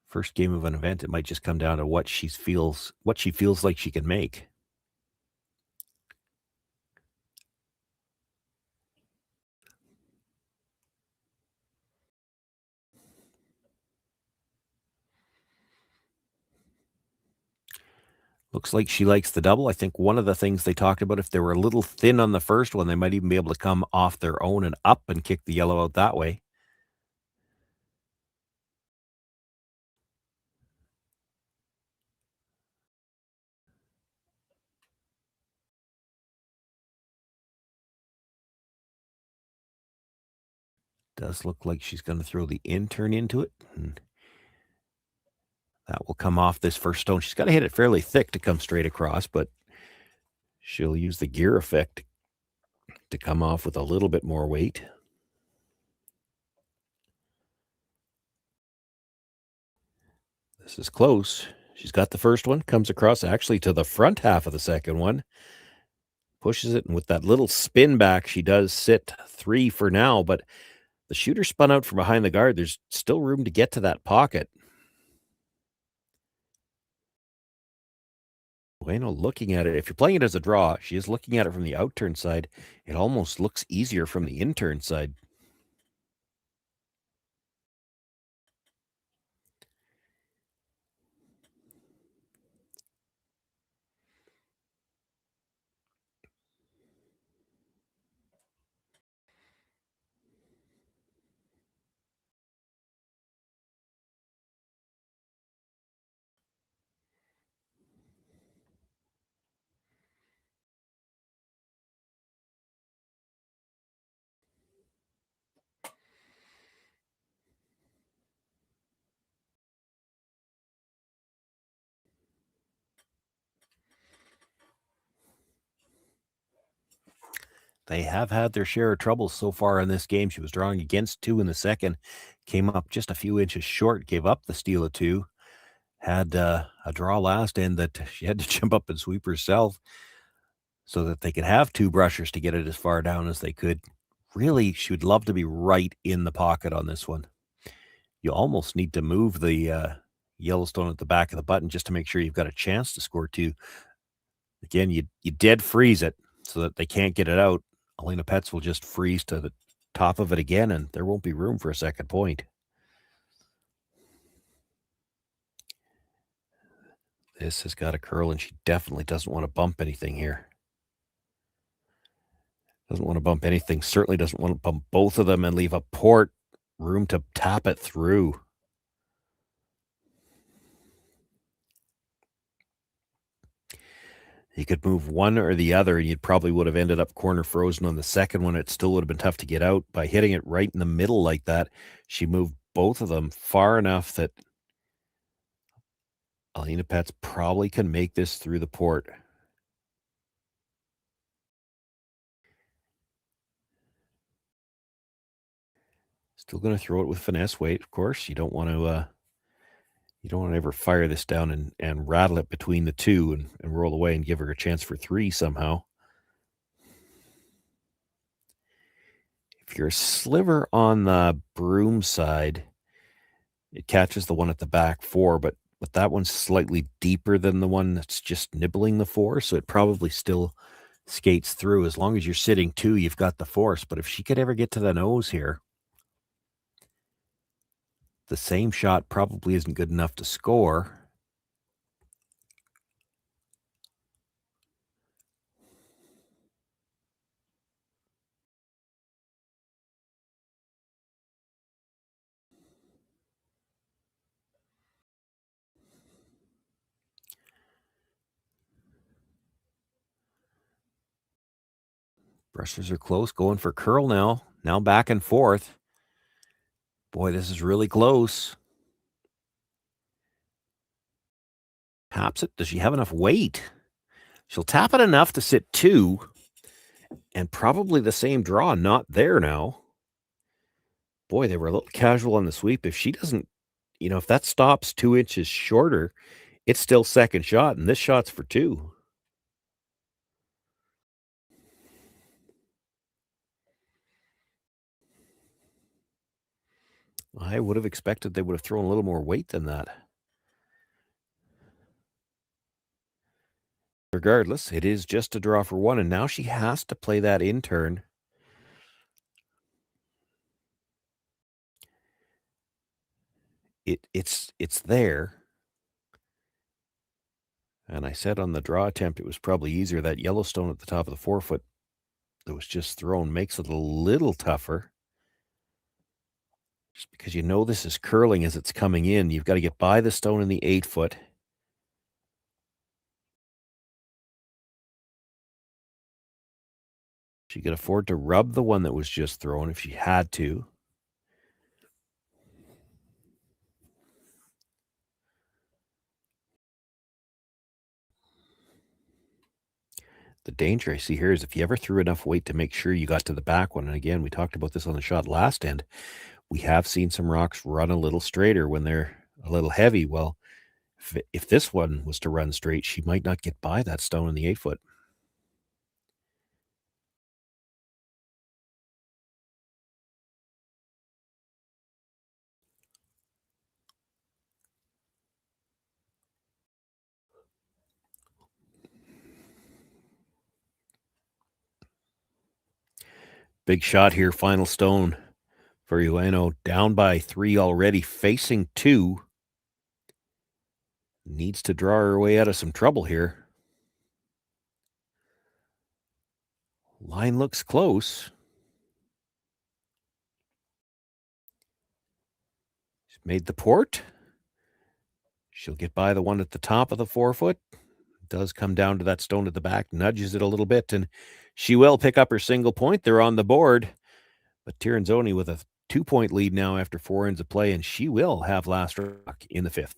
Speaker 9: First game of an event, it might just come down to what she feels like she can make. Looks like she likes the double. I think one of the things they talked about, if they were a little thin on the first one, they might even be able to come off their own and up and kick the yellow out that way. Does look like she's going to throw the in turn into it. And that will come off this first stone. She's got to hit it fairly thick to come straight across, but she'll use the gear effect to come off with a little bit more weight. This is close. She's got the first one, comes across actually to the front half of the second one. Pushes it, and with that little spin back, she does sit 3 for now, but the shooter spun out from behind the guard. There's still room to get to that pocket. Ueno looking at it. If you're playing it as a draw, she is looking at it from the out-turn side. It almost looks easier from the in-turn side. They have had their share of troubles so far in this game. She was drawing against 2 in the second, came up just a few inches short, gave up the steal of 2. had a draw last end that she had to jump up and sweep herself so that they could have two brushers to get it as far down as they could. Really, she would love to be right in the pocket on this one. You almost need to move the Yellowstone at the back of the button just to make sure you've got a chance to score two. Again, you dead freeze it so that they can't get it out. Alina Petz will just freeze to the top of it again, and there won't be room for a second point. This has got a curl, and she definitely doesn't want to bump anything here. Doesn't want to bump anything. Certainly doesn't want to bump both of them and leave a port room to tap it through. You could move one or the other, and you probably would have ended up corner frozen on the second one. It still would have been tough to get out. By hitting it right in the middle like that, she moved both of them far enough that Alina Petz probably can make this through the port. Still going to throw it with finesse weight, of course. You don't want to ever fire this down and rattle it between the two and roll away and give her a chance for three somehow. If you're a sliver on the broom side, it catches the one at the back four, but that one's slightly deeper than the one that's just nibbling the four, so it probably still skates through. As long as you're sitting two, you've got the force. But if she could ever get to the nose here, the same shot probably isn't good enough to score. Brushes are close, going for curl now. Now back and forth. Boy, this is really close. Taps it. Does she have enough weight? She'll tap it enough to sit two, and probably the same draw not there now. Boy, they were a little casual on the sweep. If she doesn't, if that stops 2 inches shorter, it's still second shot, and this shot's for two. I would have expected they would have thrown a little more weight than that. Regardless, it is just a draw for one, and now she has to play that in turn. It's there. And I said on the draw attempt it was probably easier. That Yellowstone at the top of the 4 foot that was just thrown makes it a little tougher. Just because this is curling as it's coming in. You've got to get by the stone in the 8 foot. She could afford to rub the one that was just thrown if she had to. The danger I see here is if you ever threw enough weight to make sure you got to the back one, and again, we talked about this on the shot last end, we have seen some rocks run a little straighter when they're a little heavy. Well, if this one was to run straight, she might not get by that stone in the 8 foot. Big shot here, final stone for Ueno. Down by 3 already, facing 2. Needs to draw her way out of some trouble here. Line looks close. She's made the port. She'll get by the one at the top of the 4 foot. Does come down to that stone at the back, nudges it a little bit, and she will pick up her single point. They're on the board. But Tirinzoni with a 2-point lead now after 4 ends of play, and she will have last rock in the 5th.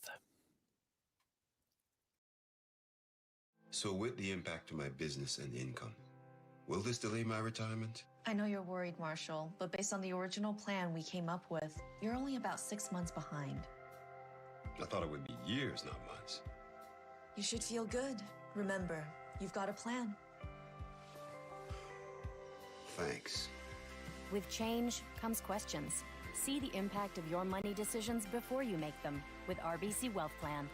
Speaker 1: So with the impact to my business and income, will this delay my retirement?
Speaker 2: I know you're worried, Marshall, but based on the original plan we came up with, you're only about 6 months behind.
Speaker 1: thought it would be years, not months.
Speaker 2: You should feel good. Remember, you've got a plan.
Speaker 1: Thanks.
Speaker 3: With change comes questions. See the impact of your money decisions before you make them with RBC Wealth Plan.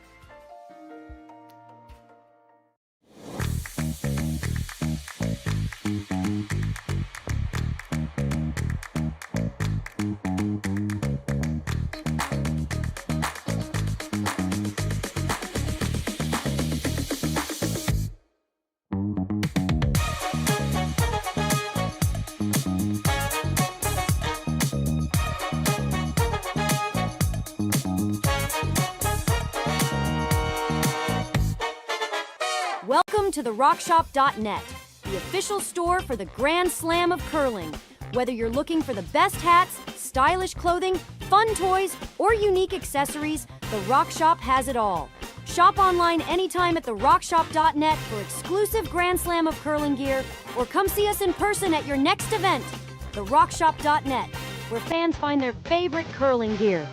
Speaker 3: Welcome to the RockShop.net, the official store for the Grand Slam of curling. Whether you're looking for the best hats, stylish clothing, fun toys, or unique accessories, the Rock Shop has it all. Shop online anytime at the RockShop.net for exclusive Grand Slam of curling gear, or come see us in person at your next event. The RockShop.net, where fans find their favorite curling gear.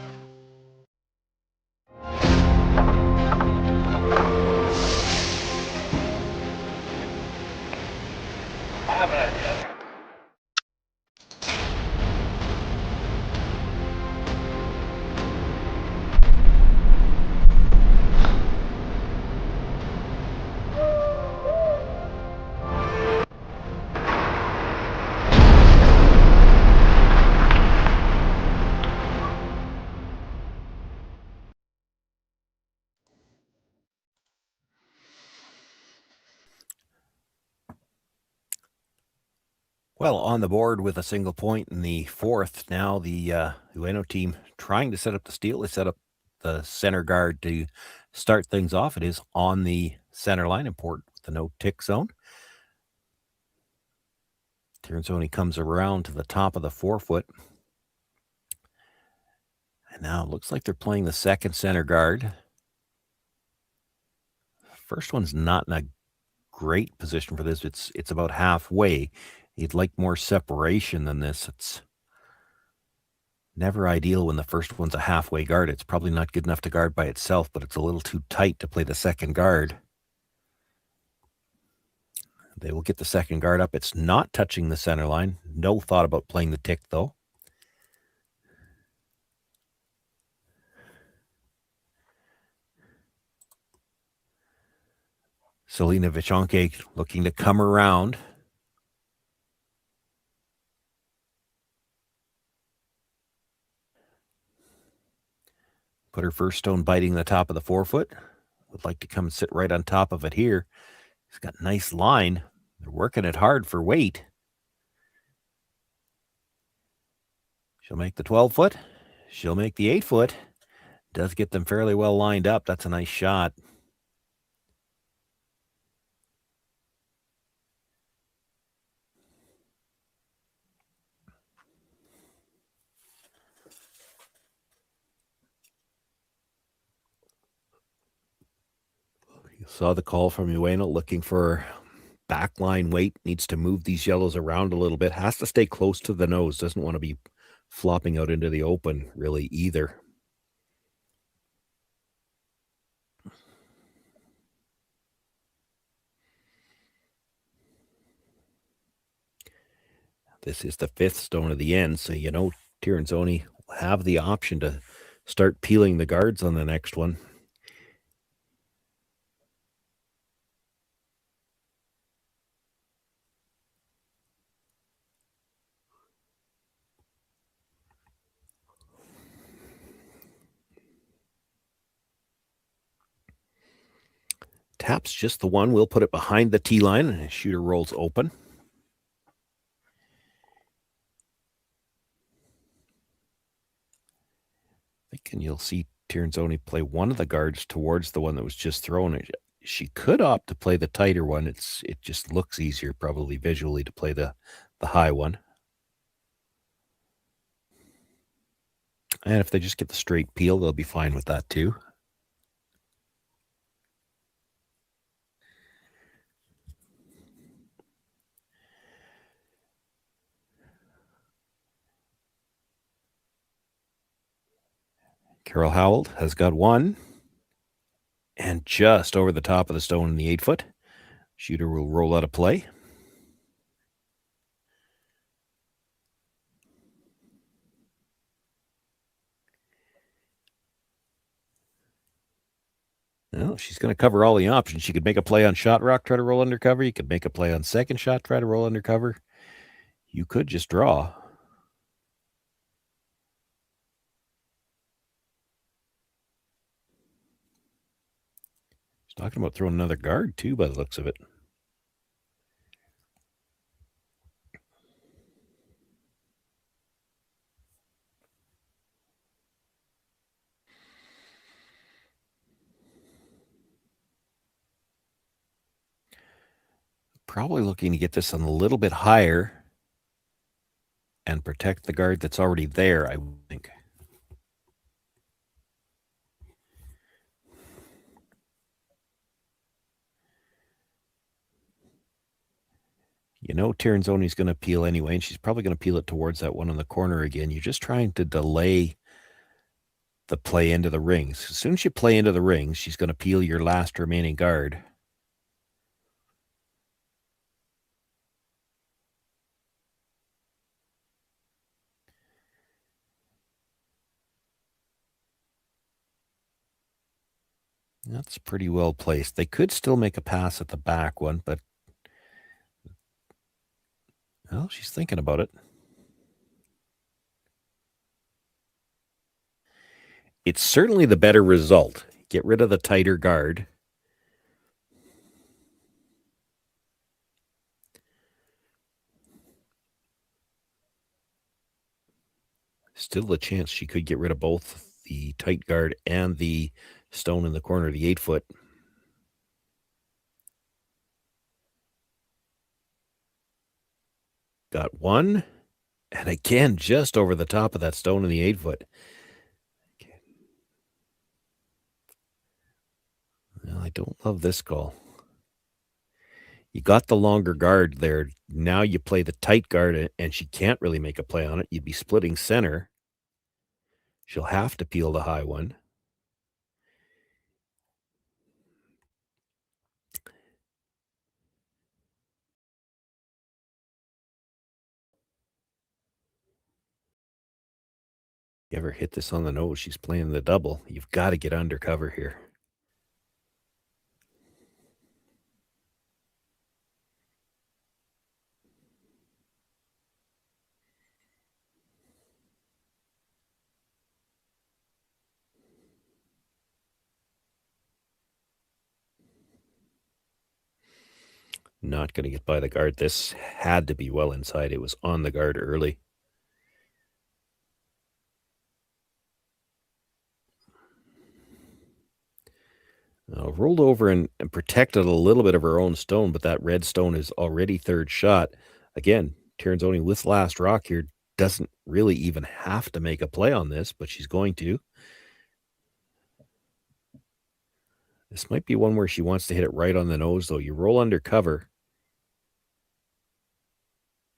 Speaker 9: Well, on the board with a single point in the fourth. Now the Ueno team trying to set up the steal. They set up the center guard to start things off. It is on the center line, important with the no tick zone. Tirinzoni comes around to the top of the 4-foot. And now it looks like they're playing the second center guard. First one's not in a great position for this. It's about halfway. You'd like more separation than this. It's never ideal when the first one's a halfway guard. It's probably not good enough to guard by itself, but it's a little too tight to play the second guard. They will get the second guard up. It's not touching the center line. No thought about playing the tick, though. Selena Vichonke looking to come around. Put her first stone biting the top of the 4-foot. Would like to come and sit right on top of it here. He's got a nice line. They're working it hard for weight. She'll make the 12-foot. She'll make the 8-foot. Does get them fairly well lined up. That's a nice shot. You saw the call from Ueno looking for backline weight. Needs to move these yellows around a little bit. Has to stay close to the nose. Doesn't want to be flopping out into the open really either. This is the 5th stone of the end, so you know Tirinzoni will have the option to start peeling the guards on the next one. Taps just the one. We'll put it behind the tee line, and the shooter rolls open. And you'll see Tirinzoni play one of the guards towards the one that was just thrown. She could opt to play the tighter one. It just looks easier probably visually to play the high one. And if they just get the straight peel, they'll be fine with that too. Carol Howell has got one. And just over the top of the stone in the 8-foot. Shooter will roll out of play. Well, she's going to cover all the options. She could make a play on shot rock, try to roll undercover. You could make a play on second shot, try to roll undercover. You could just draw. She's talking about throwing another guard, too, by the looks of it. Probably looking to get this on a little bit higher and protect the guard that's already there, I think. You know Tirinzoni's going to peel anyway, and she's probably going to peel it towards that one in the corner again. You're just trying to delay the play into the rings. As soon as you play into the rings, she's going to peel your last remaining guard. That's pretty well placed. They could still make a pass at the back one, but well, she's thinking about it. It's certainly the better result. Get rid of the tighter guard. Still a chance she could get rid of both the tight guard and the stone in the corner, the 8-foot. Got one. And again, just over the top of that stone in the 8-foot. Well, I don't love this call. You got the longer guard there. Now you play the tight guard, and she can't really make a play on it. You'd be splitting center. She'll have to peel the high one. You ever hit this on the nose? She's playing the double. You've got to get undercover here. Not going to get by the guard. This had to be well inside. It was on the guard early. Rolled over and protected a little bit of her own stone, but that red stone is already third shot. Again, Tirinzoni with last rock here doesn't really even have to make a play on this, but she's going to. This might be one where she wants to hit it right on the nose, though. You roll under cover.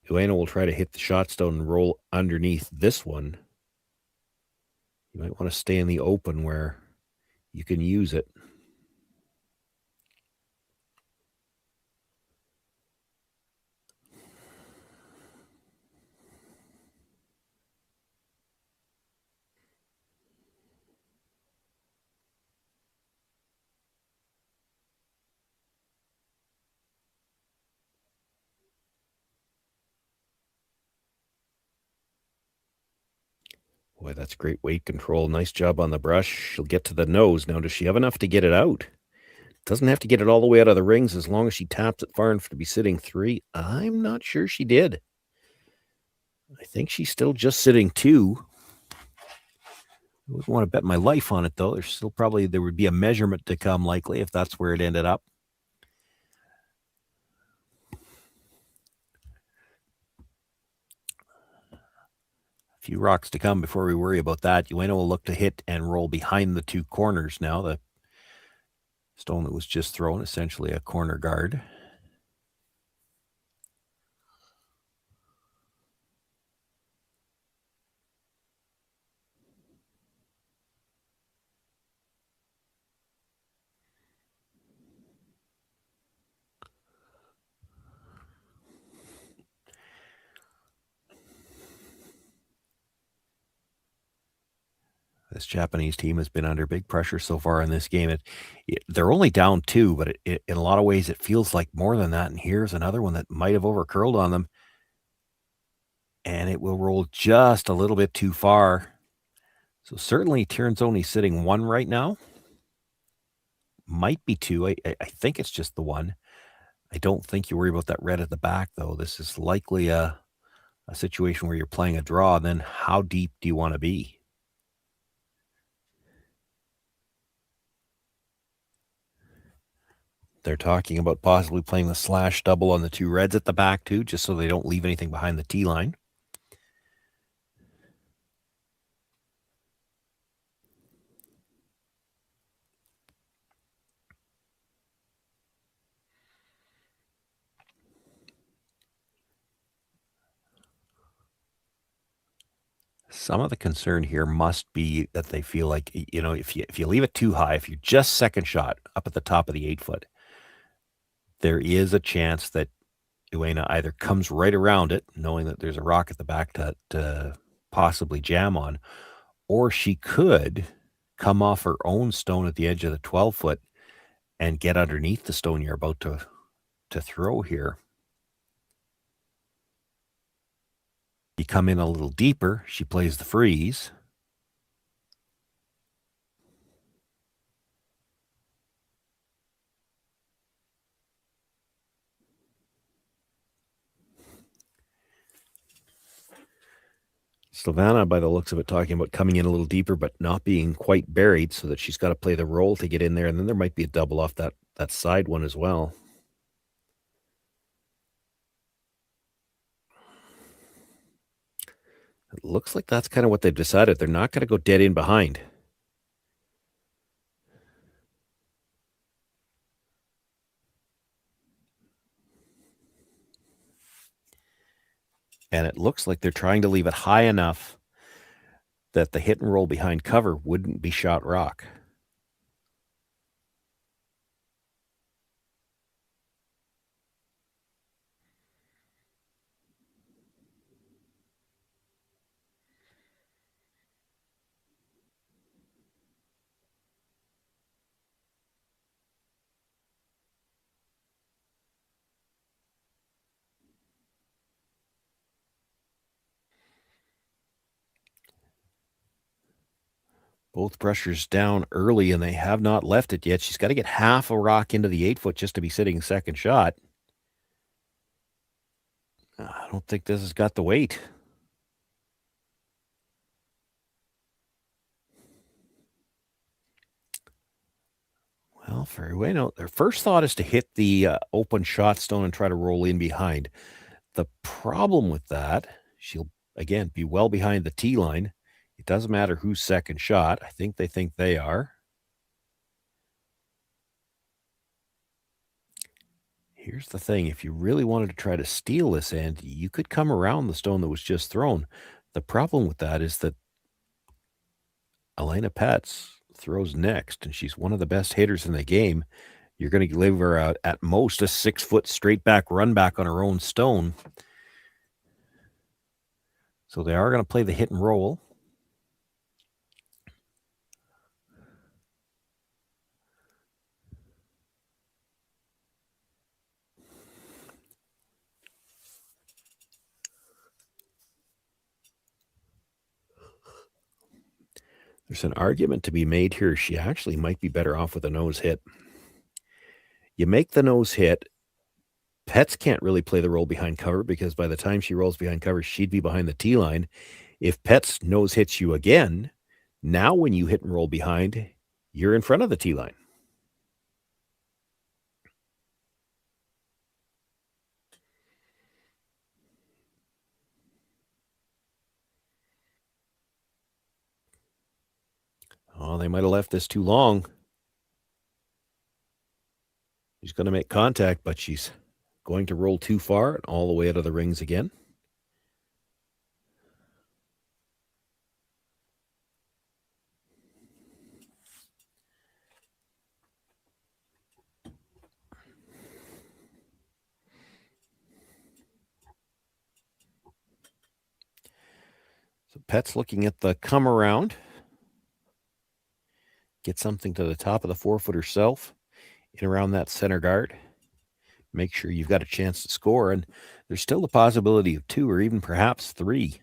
Speaker 9: Ueno will try to hit the shot stone and roll underneath this one. You might want to stay in the open where you can use it. Boy, that's great weight control. Nice job on the brush. She'll get to the nose. Now, does she have enough to get it out? Doesn't have to get it all the way out of the rings as long as she taps it far enough to be sitting 3. I'm not sure she did. I think she's still just sitting 2. I wouldn't want to bet my life on it, though. There's still there would be a measurement to come, likely, if that's where it ended up. Few rocks to come before we worry about that. Ueno will look to hit and roll behind the 2 corners now. The stone that was just thrown, essentially a corner guard. This Japanese team has been under big pressure so far in this game. They're only down 2, but in a lot of ways it feels like more than that. And here's another one that might have overcurled on them. And it will roll just a little bit too far. So certainly Tirinzoni sitting 1 right now. Might be 2. I think it's just the 1. I don't think you worry about that red at the back, though. This is likely a situation where you're playing a draw. Then how deep do you want to be? They're talking about possibly playing the slash double on the 2 reds at the back, too, just so they don't leave anything behind the tee line. Some of the concern here must be that they feel like, if you leave it too high, if you're just second shot up at the top of the 8-foot, there is a chance that Ueno either comes right around it, knowing that there's a rock at the back to possibly jam on, or she could come off her own stone at the edge of the 12-foot and get underneath the stone you're about to throw here. You come in a little deeper, she plays the freeze. Silvana, by the looks of it, talking about coming in a little deeper, but not being quite buried, so that she's got to play the roll to get in there. And then there might be a double off that side one as well. It looks like that's kind of what they've decided. They're not going to go dead in behind. And it looks like they're trying to leave it high enough that the hit and roll behind cover wouldn't be shot rock. Both pressures down early, and they have not left it yet. She's got to get half a rock into the 8-foot just to be sitting second shot. I don't think this has got the weight. Well, for Ueno, their first thought is to hit the open shot stone and try to roll in behind. The problem with that, she'll, again, be well behind the tee line. It doesn't matter who's second shot. I think they are. Here's the thing. If you really wanted to try to steal this end, you could come around the stone that was just thrown. The problem with that is that Elena Petz throws next, and she's one of the best hitters in the game. You're going to give her at most a 6-foot straight back run back on her own stone. So they are going to play the hit and roll. There's an argument to be made here. She actually might be better off with a nose hit. You make the nose hit. Petz can't really play the roll behind cover because by the time she rolls behind cover, she'd be behind the tee line. If Petz nose hits you again, now when you hit and roll behind, you're in front of the tee line. Oh, they might have left this too long. She's going to make contact, but she's going to roll too far and all the way out of the rings again. So Pet's looking at the come around. Get something to the top of the 4-foot herself, in around that center guard. Make sure you've got a chance to score, and there's still the possibility of 2 or even perhaps 3.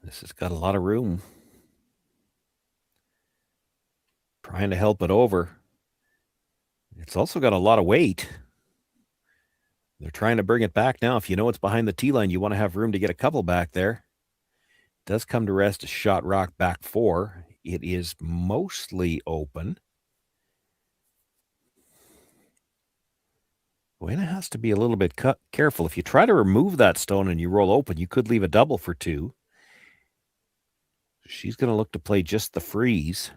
Speaker 9: This has got a lot of room. Trying to help it over. It's also got a lot of weight. They're trying to bring it back now. If you know it's behind the tee line, you want to have room to get a couple back there. It does come to rest a shot rock back 4. It is mostly open. Ueno has to be a little bit careful. If you try to remove that stone and you roll open, you could leave a double for 2. She's going to look to play just the freeze.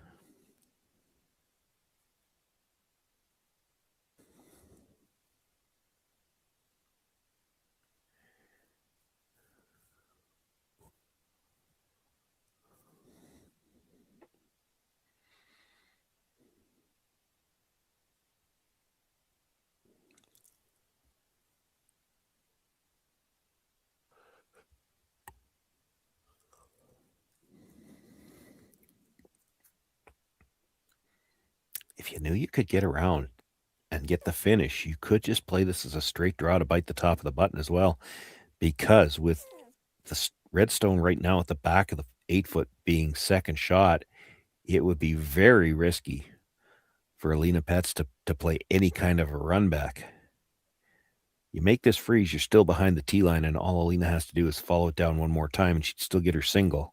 Speaker 9: If you knew you could get around and get the finish, you could just play this as a straight draw to bite the top of the button as well, because with the redstone right now at the back of the 8-foot being second shot, it would be very risky for Alina Pets to play any kind of a run back. You make this freeze, you're still behind the tee line, and all Alina has to do is follow it down one more time, and she'd still get her single.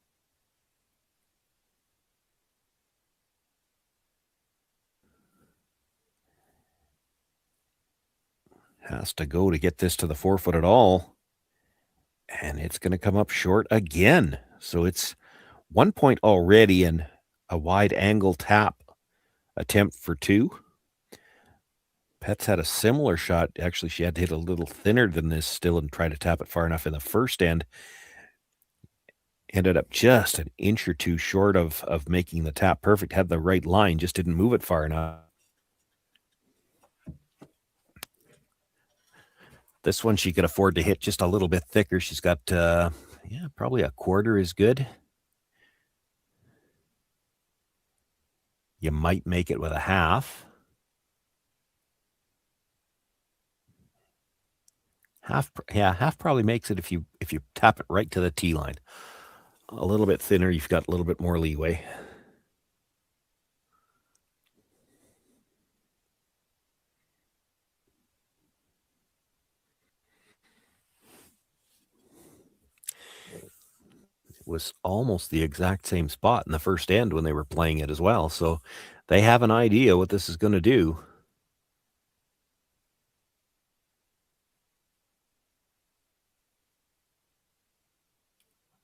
Speaker 9: Has to go to get this to the 4-foot at all. And it's going to come up short again. So it's 1 point already and a wide angle tap attempt for 2. Pets had a similar shot. Actually, she had to hit a little thinner than this still and try to tap it far enough in the first end. Ended up just an inch or 2 short of making the tap perfect. Had the right line, just didn't move it far enough. This one she could afford to hit just a little bit thicker. She's got, probably a quarter is good. You might make it with a half. Half probably makes it if you tap it right to the tee line. A little bit thinner, you've got a little bit more leeway. Was almost the exact same spot in the first end when they were playing it as well. So they have an idea what this is going to do.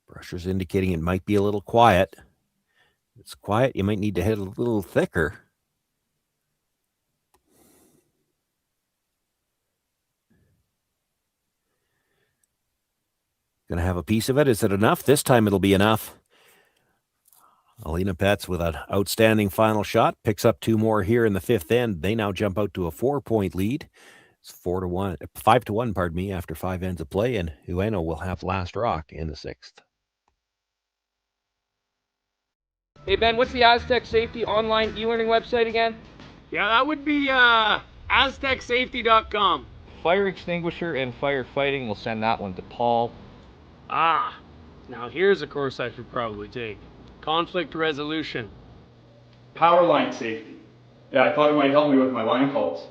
Speaker 9: Brusher's indicating it might be a little quiet. If it's quiet, you might need to hit a little thicker. Going to have a piece of it. Is it enough? This time it'll be enough. Alina Pets with an outstanding final shot. Picks up 2 more here in the 5th end. They now jump out to a 4-point lead. It's 5-1, pardon me, after 5 ends of play. And Ueno will have last rock in the 6th.
Speaker 4: Hey Ben, what's the Aztec Safety online e-learning website again?
Speaker 5: Yeah, that would be aztecsafety.com.
Speaker 4: Fire extinguisher and firefighting, we'll send that one to Paul.
Speaker 5: Now here's a course I should probably take. Conflict resolution.
Speaker 6: Power line safety. Yeah, I thought it might help me with my line calls.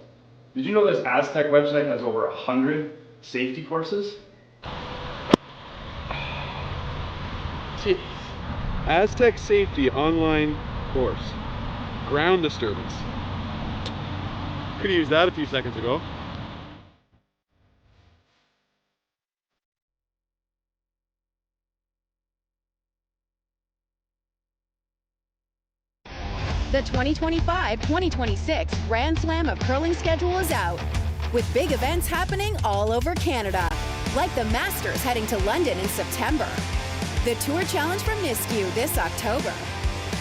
Speaker 6: Did you know this Aztec website has over 100 safety courses?
Speaker 7: Jeez. Aztec Safety online course. Ground disturbance. Could have used that a few seconds ago.
Speaker 8: The 2025-2026 Grand Slam of Curling schedule is out, with big events happening all over Canada, like the Masters heading to London in September, the Tour Challenge from Nisku this October,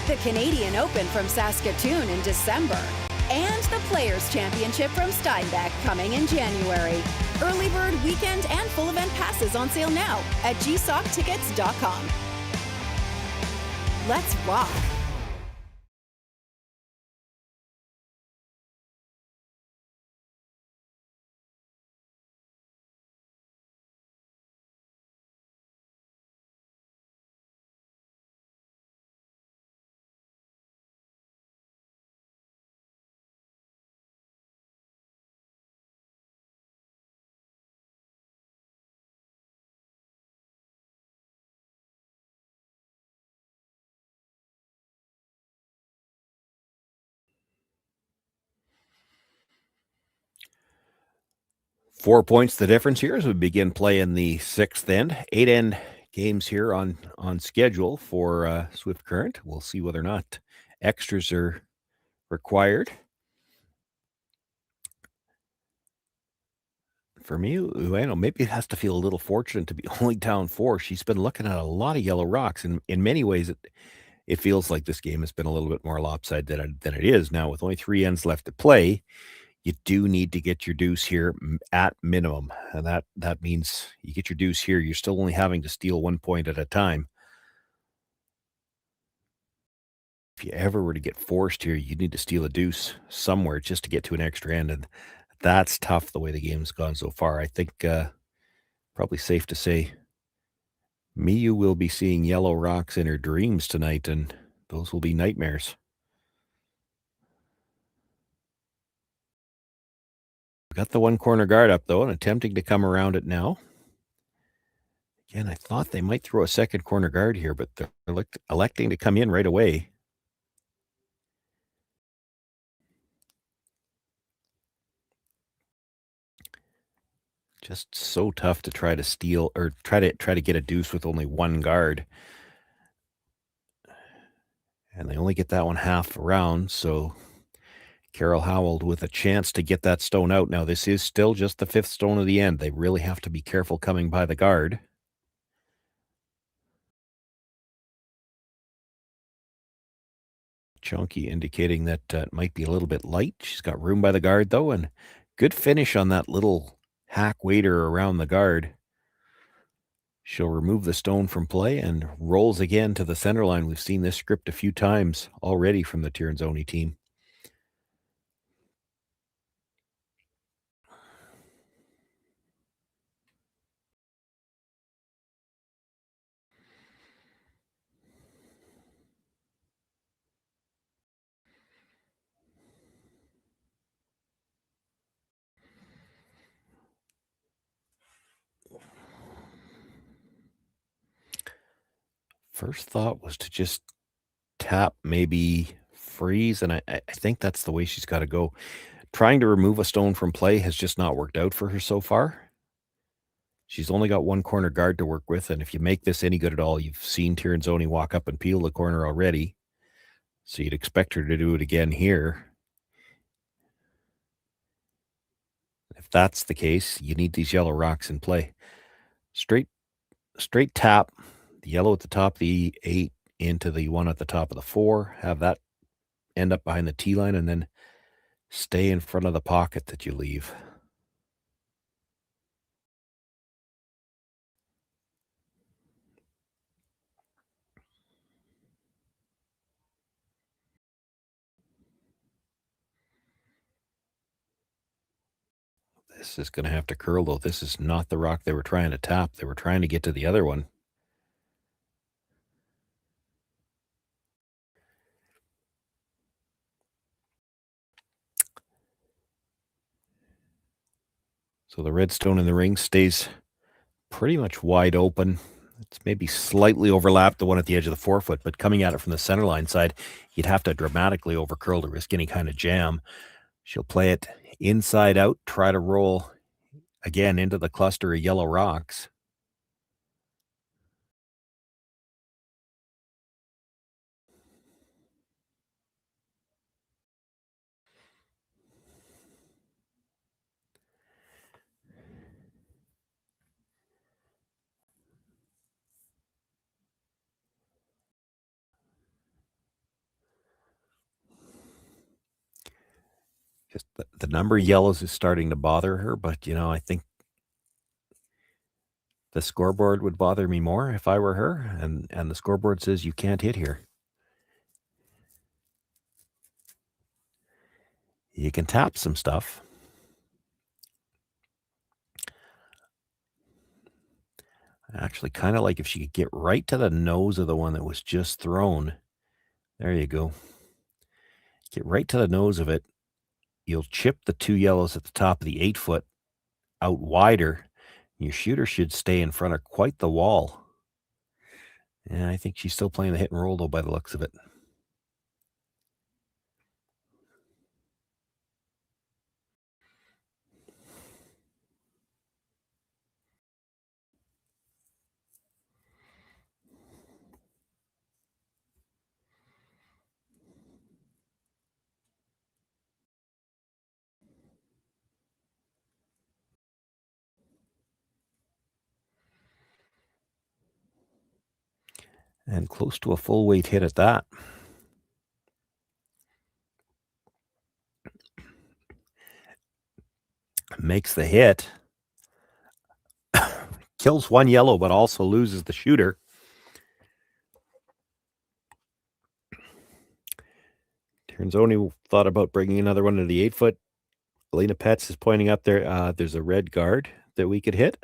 Speaker 8: the Canadian Open from Saskatchewan in December, and the Players' Championship from Steinbeck coming in January. Early bird weekend and full event passes on sale now at gsoctickets.com. Let's rock!
Speaker 9: Four points the difference here as we begin play in the sixth end. 8 end games here on schedule for Swift Current. We'll see whether or not extras are required. For Miyu Ueno, maybe it has to feel a little fortunate to be only down 4. She's been looking at a lot of yellow rocks, and in many ways it feels like this game has been a little bit more lopsided than it is now. With only 3 ends left to play, you do need to get your deuce here at minimum. And that means you get your deuce here, you're still only having to steal 1 point at a time. If you ever were to get forced here, you need to steal a deuce somewhere just to get to an extra end. And that's tough the way the game's gone so far. I think probably safe to say Miyu will be seeing yellow rocks in her dreams tonight, and those will be nightmares. Got the one corner guard up, though, and attempting to come around it now. Again, I thought they might throw a second corner guard here, but they're electing to come in right away. Just so tough to try to steal or try to get a deuce with only one guard. And they only get that one half around, so Carol Howell with a chance to get that stone out. Now, this is still just the 5th stone of the end. They really have to be careful coming by the guard. Chunky indicating that it might be a little bit light. She's got room by the guard, though, and good finish on that little hack waiter around the guard. She'll remove the stone from play and rolls again to the center line. We've seen this script a few times already from the Tirinzoni team. First thought was to just tap, maybe freeze, and I think that's the way she's got to go. Trying to remove a stone from play has just not worked out for her so far. She's only got one corner guard to work with, and if you make this any good at all, you've seen Tirinzoni walk up and peel the corner already, so you'd expect her to do it again here. If that's the case, you need these yellow rocks in play. Straight tap, the yellow at the top of the 8 into the one at the top of the 4, have that end up behind the T line, and then stay in front of the pocket that you leave. This is going to have to curl, though. This is not the rock they were trying to tap. They were trying to get to the other one. So the red stone in the ring stays pretty much wide open. It's maybe slightly overlapped the one at the edge of the 4-foot, but coming at it from the center line side, you'd have to dramatically overcurl to risk any kind of jam. She'll play it inside out, try to roll again into the cluster of yellow rocks. Just the number of yellows is starting to bother her, but I think the scoreboard would bother me more if I were her, and the scoreboard says you can't hit here. You can tap some stuff. I actually kind of like if she could get right to the nose of the one that was just thrown. There you go. Get right to the nose of it. You'll chip the 2 yellows at the top of the 8-foot out wider. Your shooter should stay in front of quite the wall. And I think she's still playing the hit and roll, though, by the looks of it. And close to a full weight hit at that. Makes the hit. Kills 1 yellow, but also loses the shooter. Tirinzoni thought about bringing another one to the 8-foot. Elena Petz is pointing up there. There's a red guard that we could hit.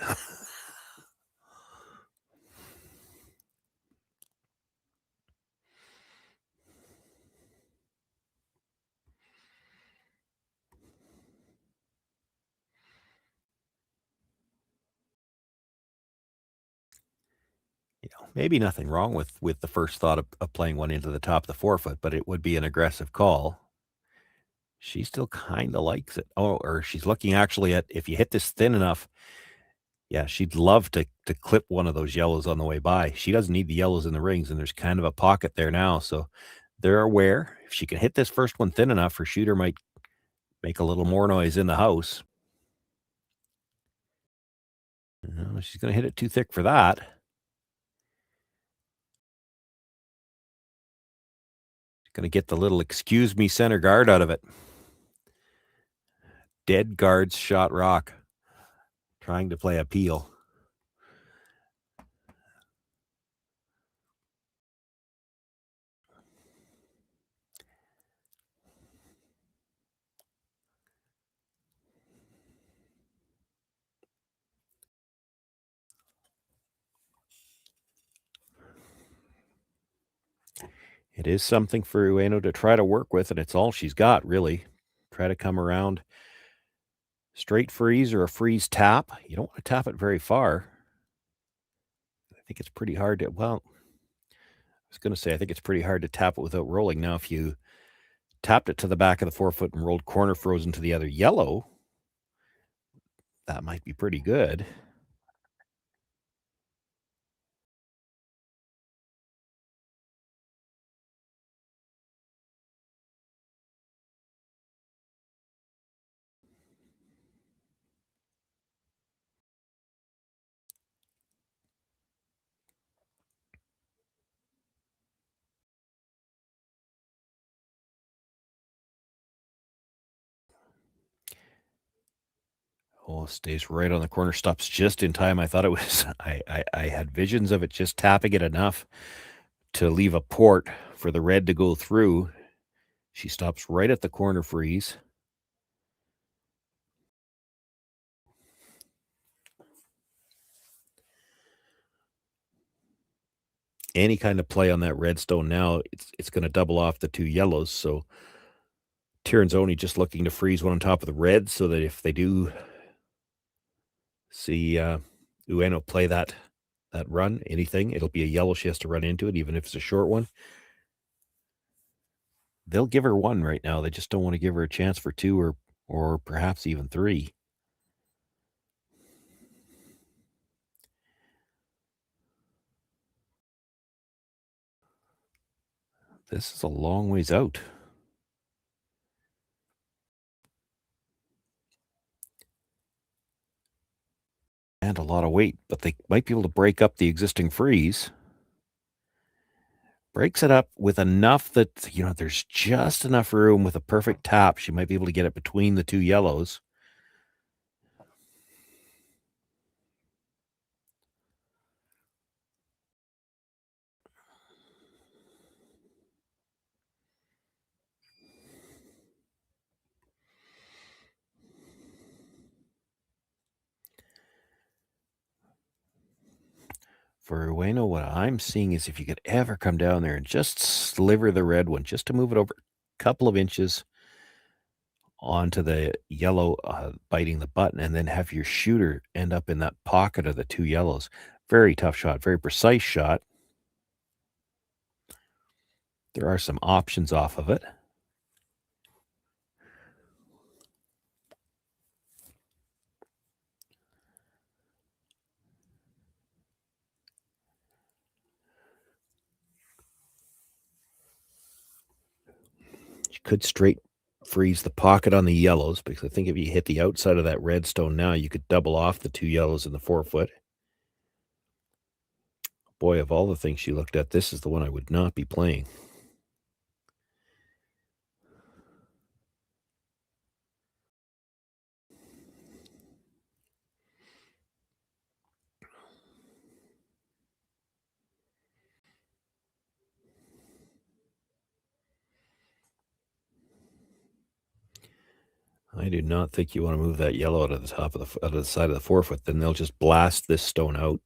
Speaker 9: Maybe nothing wrong with the first thought of playing one into the top of the 4-foot, but it would be an aggressive call. She still kind of likes it. Oh, or she's looking actually at if you hit this thin enough. Yeah, she'd love to clip one of those yellows on the way by. She doesn't need the yellows in the rings, and there's kind of a pocket there now. So they're aware. If she can hit this first one thin enough, her shooter might make a little more noise in the house. No, she's going to hit it too thick for that. Going to get the little excuse me center guard out of it. Dead guards shot rock. Trying to play a peel. It is something for Ueno to try to work with, and it's all she's got, really. Try to come around. Straight freeze or a freeze tap. You don't want to tap it very far. I think it's pretty hard to, I was going to say, I think it's pretty hard to tap it without rolling. Now, if you tapped it to the back of the 4-foot and rolled corner frozen to the other yellow, that might be pretty good. Oh, stays right on the corner, stops just in time. I thought it was, I had visions of it just tapping it enough to leave a port for the red to go through. She stops right at the corner freeze. Any kind of play on that redstone now, it's going to double off the 2 yellows. So Tirinzoni just looking to freeze one on top of the red so that if they do see Ueno play that run, anything, it'll be a yellow. She has to run into it, even if it's a short one. They'll give her 1 right now. They just don't want to give her a chance for 2 or perhaps even 3. This is a long ways out. And a lot of weight, but they might be able to break up the existing freeze. Breaks it up with enough that, there's just enough room with a perfect tap. She might be able to get it between the two yellows. For Ueno, what I'm seeing is if you could ever come down there and just sliver the red one, just to move it over a couple of inches onto the yellow, biting the button, and then have your shooter end up in that pocket of the two yellows. Very tough shot, very precise shot. There are some options off of it. You could straight freeze the pocket on the yellows, because I think if you hit the outside of that red stone now, you could double off the two yellows in the 4-foot. Boy, of all the things she looked at, this is the one I would not be playing. I do not think you want to move that yellow out of the top of out of the side of the 4-foot. Then they'll just blast this stone out.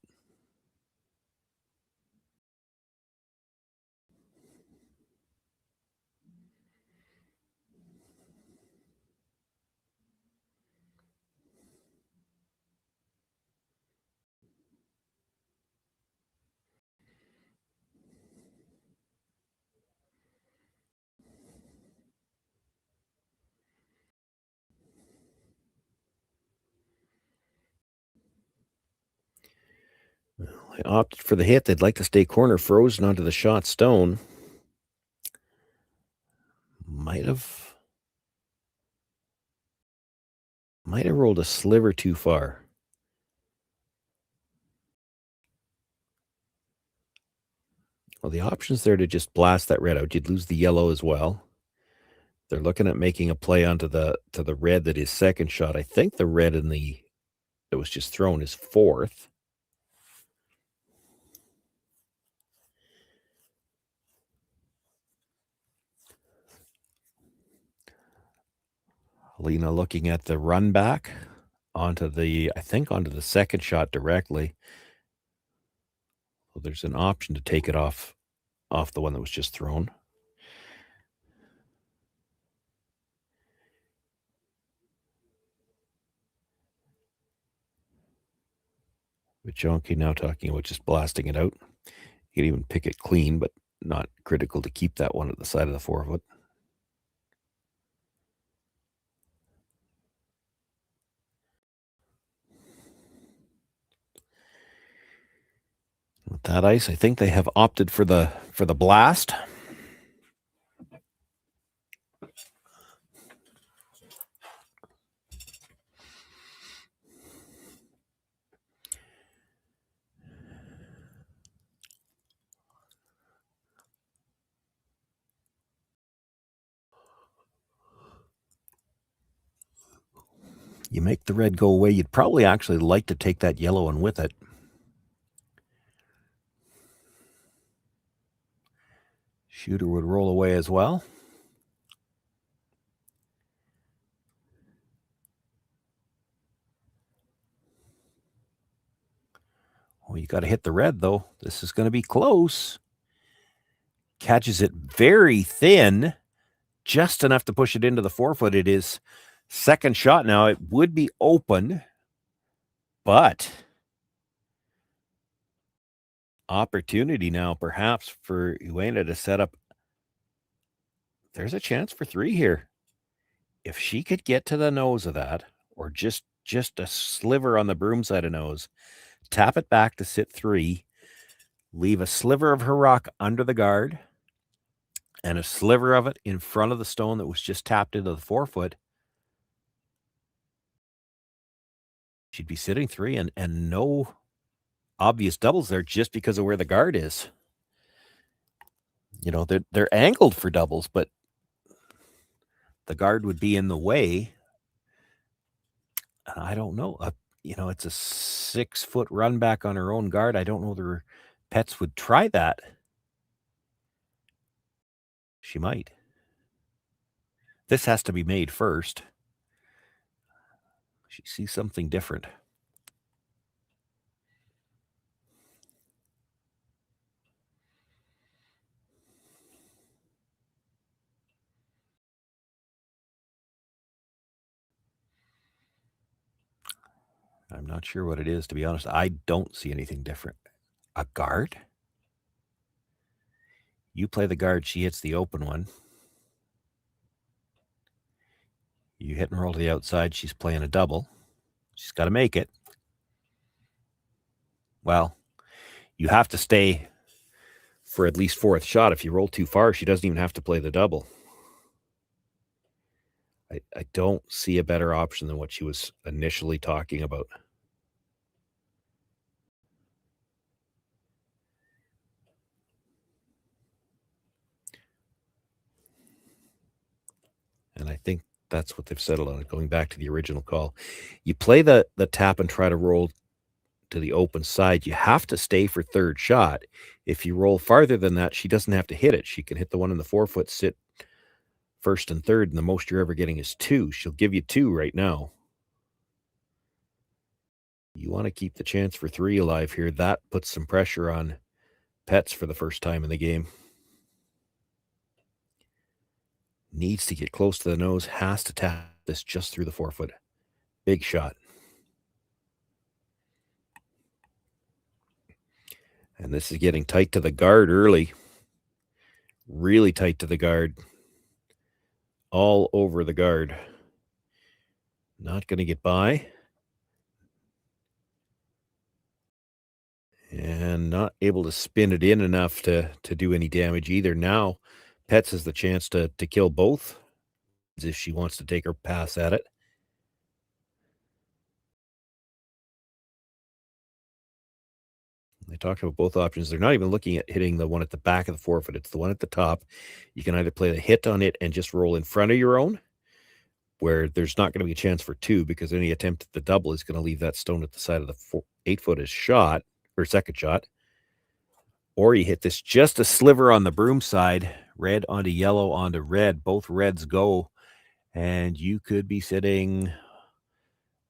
Speaker 9: I opted for the hit. They'd like to stay corner frozen onto the shot stone. Might have rolled a sliver too far. Well, the option's there to just blast that red out. You'd lose the yellow as well. They're looking at making a play onto the red that is second shot. I think the red in that was just thrown is fourth. Lena looking at the run back onto the second shot directly. Well, there's an option to take it off the one that was just thrown. But Jonke now talking about just blasting it out. You can even pick it clean, but not critical to keep that one at the side of the 4-foot. With that ice, I think they have opted for the blast. You make the red go away. You'd probably actually like to take that yellow one with it. Shooter would roll away as well. Well, you got to hit the red, though. This is going to be close. Catches it very thin, just enough to push it into the 4-foot. It is second shot now. It would be open, but opportunity now perhaps for Ueno to set up. There's a chance for 3 here. If she could get to the nose of that, or just a sliver on the broom side of nose, tap it back to sit 3, leave a sliver of her rock under the guard, and a sliver of it in front of the stone that was just tapped into the 4-foot, she'd be sitting 3 and no obvious doubles there just because of where the guard is. You know, they're angled for doubles, but the guard would be in the way. I don't know. You know, it's a 6-foot run back on her own guard. I don't know their pets would try that. She might. This has to be made first. She sees something different. I'm not sure what it is, to be honest. I don't see anything different. A guard? You play the guard, she hits the open one. You hit and roll to the outside, she's playing a double. She's got to make it. Well, you have to stay for at least fourth shot. If you roll too far, she doesn't even have to play the double. I don't see a better option than what she was initially talking about. And I think that's what they've settled on, going back to the original call. You play the tap and try to roll to the open side. You have to stay for third shot. If you roll farther than that, she doesn't have to hit it. She can hit the one in the 4-foot, sit first and third, and the most you're ever getting is 2. She'll give you 2 right now. You want to keep the chance for 3 alive here. That puts some pressure on Pets for the first time in the game. Needs to get close to the nose, has to tap this just through the 4-foot. Big shot. And this is getting tight to the guard early. Really tight to the guard. All over the guard. Not going to get by. And not able to spin it in enough to do any damage either. Now, Pets has the chance to kill both if she wants to take her pass at it. They talked about both options. They're not even looking at hitting the one at the back of the 4-foot. It's the one at the top. You can either play the hit on it and just roll in front of your own, where there's not going to be a chance for 2 because any attempt at the double is going to leave that stone at the side of the 8-foot as shot, or second shot. Or you hit this just a sliver on the broom side, red onto yellow onto red. Both reds go, and you could be sitting,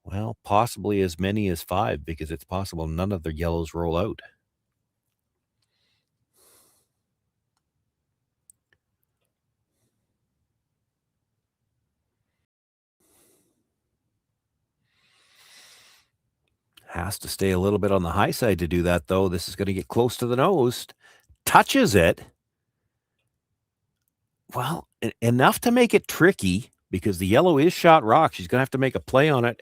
Speaker 9: well, possibly as many as 5, because it's possible none of the yellows roll out. Has to stay a little bit on the high side to do that, though. This is going to get close to the nose. Touches it. Well, enough to make it tricky, because the yellow is shot rock. She's going to have to make a play on it.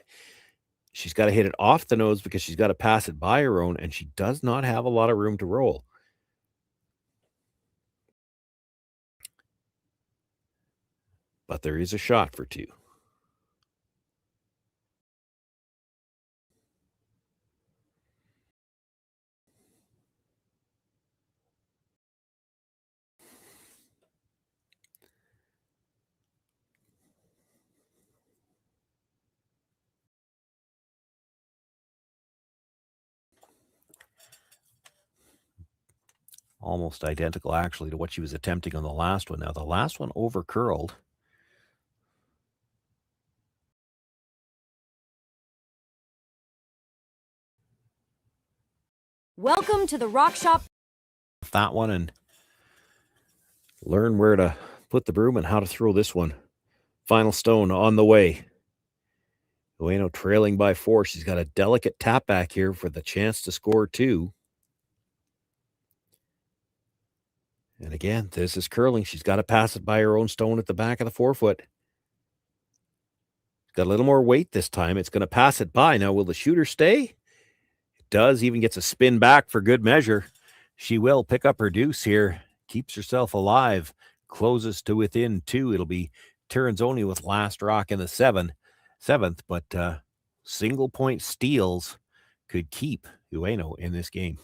Speaker 9: She's got to hit it off the nose because she's got to pass it by her own, and she does not have a lot of room to roll. But there is a shot for 2. Almost identical, actually, to what she was attempting on the last one. Now, the last one over curled.
Speaker 3: Welcome to the Rock Shop.
Speaker 9: That one, and learn where to put the broom and how to throw this one. Final stone on the way. Ueno trailing by 4. She's got a delicate tap back here for the chance to score 2. And again, this is curling. She's got to pass it by her own stone at the back of the 4-foot. Got a little more weight this time. It's going to pass it by. Now, will the shooter stay? It does. Even gets a spin back for good measure. She will pick up her deuce here. Keeps herself alive. Closes to within 2. It'll be Tirinzoni with last rock in the 7th. But single point steals could keep Ueno in this game.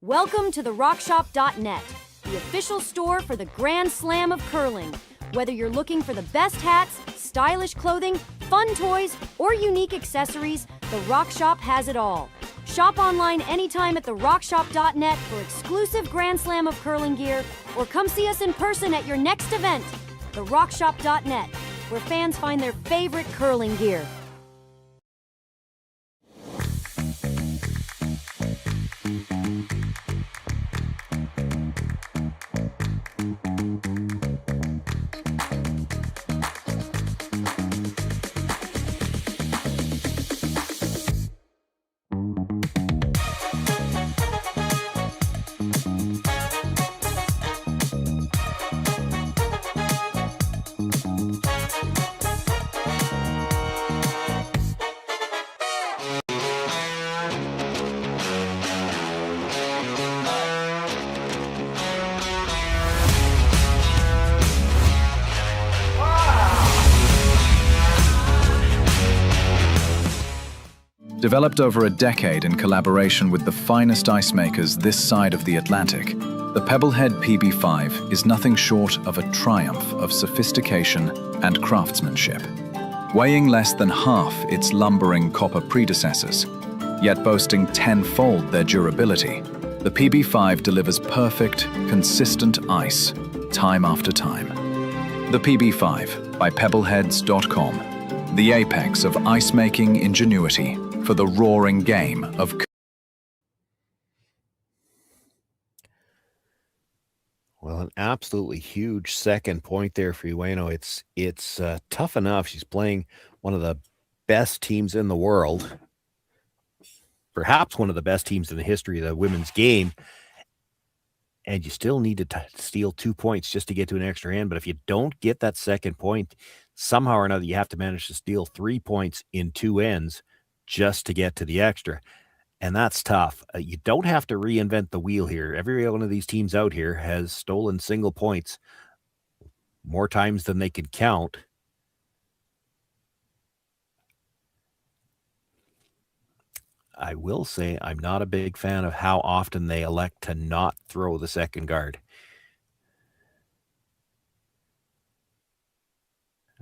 Speaker 3: Welcome to the RockShop.net, the official store for the Grand Slam of curling. Whether you're looking for the best hats, stylish clothing, fun toys, or unique accessories, the Rock Shop has it all. Shop online anytime at the RockShop.net for exclusive Grand Slam of curling gear, or come see us in person at your next event. The RockShop.net, where fans find their favorite curling gear.
Speaker 10: Developed over a decade in collaboration with the finest ice makers this side of the Atlantic, the Pebblehead PB5 is nothing short of a triumph of sophistication and craftsmanship. Weighing less than half its lumbering copper predecessors, yet boasting tenfold their durability, the PB5 delivers perfect, consistent ice, time after time. The PB5 by Pebbleheads.com, the apex of ice-making ingenuity for the roaring game of.
Speaker 9: Well, an absolutely huge second point there for Ueno. It's tough enough. She's playing one of the best teams in the world, perhaps one of the best teams in the history of the women's game, and you still need to steal 2 points just to get to an extra end. But if you don't get that second point, somehow or another, you have to manage to steal 3 points in 2 ends just to get to the extra. And that's tough. You don't have to reinvent the wheel here. Every one of these teams out here has stolen single points more times than they could count. I will say I'm not a big fan of how often they elect to not throw the second guard.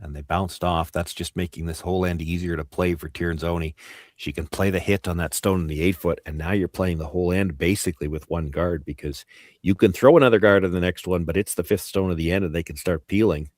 Speaker 9: And they bounced off. That's just making this whole end easier to play for Tirinzoni. She can play the hit on that stone in the 8-foot, and now you're playing the whole end basically with one guard, because you can throw another guard on the next one, but it's the 5th stone of the end, and they can start peeling.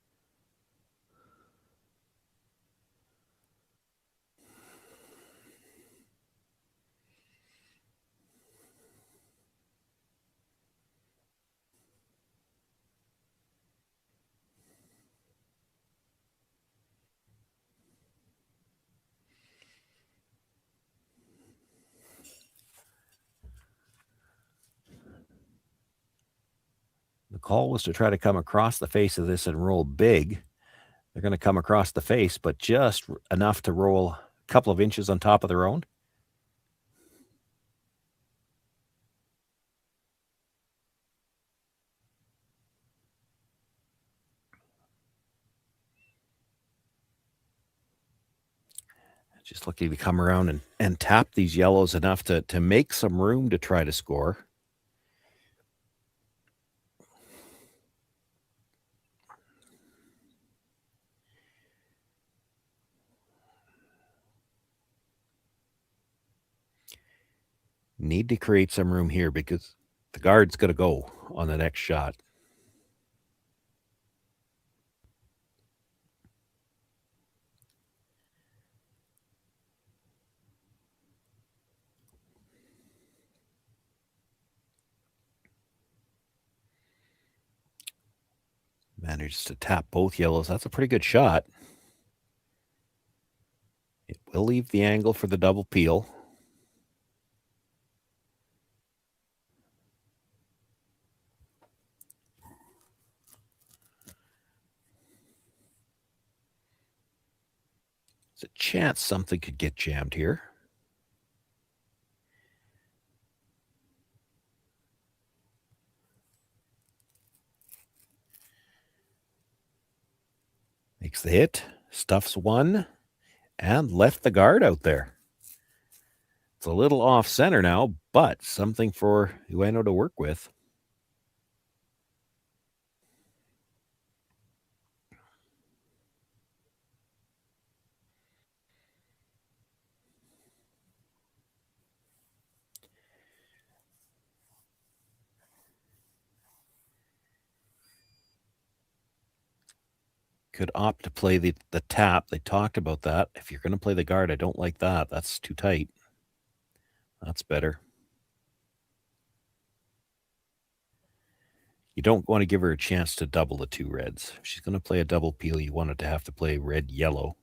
Speaker 9: The call was to try to come across the face of this and roll big. They're going to come across the face, but just enough to roll a couple of inches on top of their own. Just looking to come around and tap these yellows enough to make some room to try to score. Need to create some room here because the guard's going to go on the next shot. Manages to tap both yellows. That's a pretty good shot. It will leave the angle for the double peel. There's a chance something could get jammed here. Makes the hit, stuffs one, and left the guard out there. It's a little off center now, but something for Ueno to work with. Could opt to play the tap. They talked about that. If you're going to play the guard, I don't like that. That's too tight. That's better. You don't want to give her a chance to double the two reds. If she's going to play a double peel, you want it to have to play red-yellow.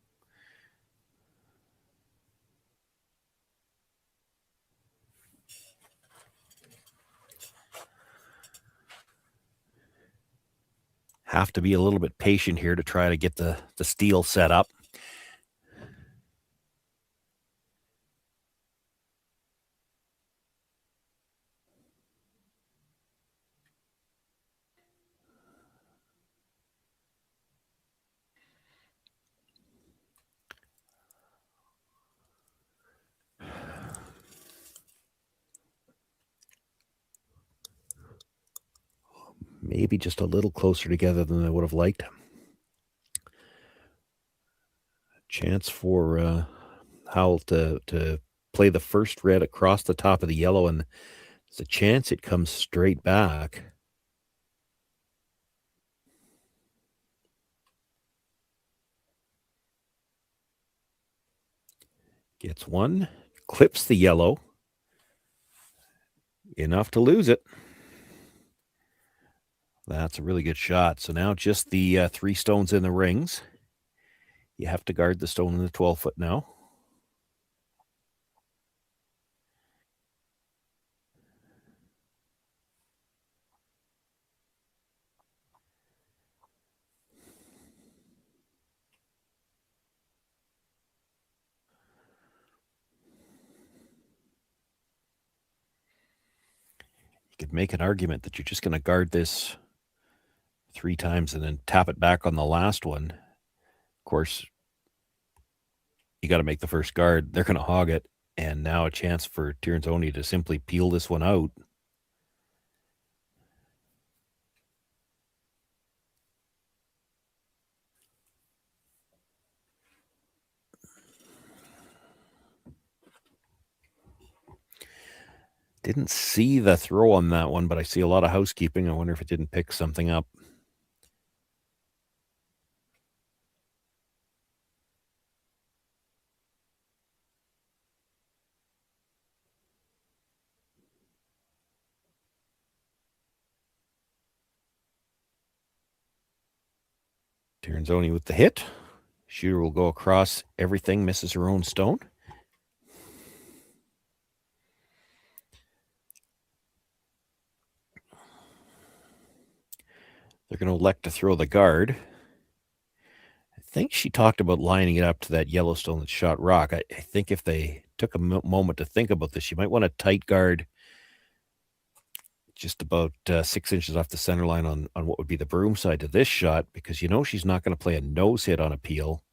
Speaker 9: Have to be a little bit patient here to try to get the steel set up. Maybe just a little closer together than I would have liked. Chance for Howell to play the first red across the top of the yellow, and there's a chance it comes straight back. Gets one, clips the yellow. Enough to lose it. That's a really good shot. So now just the 3 stones in the rings. You have to guard the stone in the 12-foot now. You could make an argument that you're just going to guard this 3 times and then tap it back on the last one. Of course, you got to make the first guard. They're going to hog it. And now a chance for Tirinzoni to simply peel this one out. Didn't see the throw on that one, but I see a lot of housekeeping. I wonder if it didn't pick something up. Tirinzoni with the hit. Shooter will go across everything, misses her own stone. They're going to elect to throw the guard. I think she talked about lining it up to that Yellowstone that shot rock. I think if they took a moment to think about this, you might want a tight guard just about 6 inches off the center line on what would be the broom side to this shot, because you know she's not going to play a nose hit on a peel.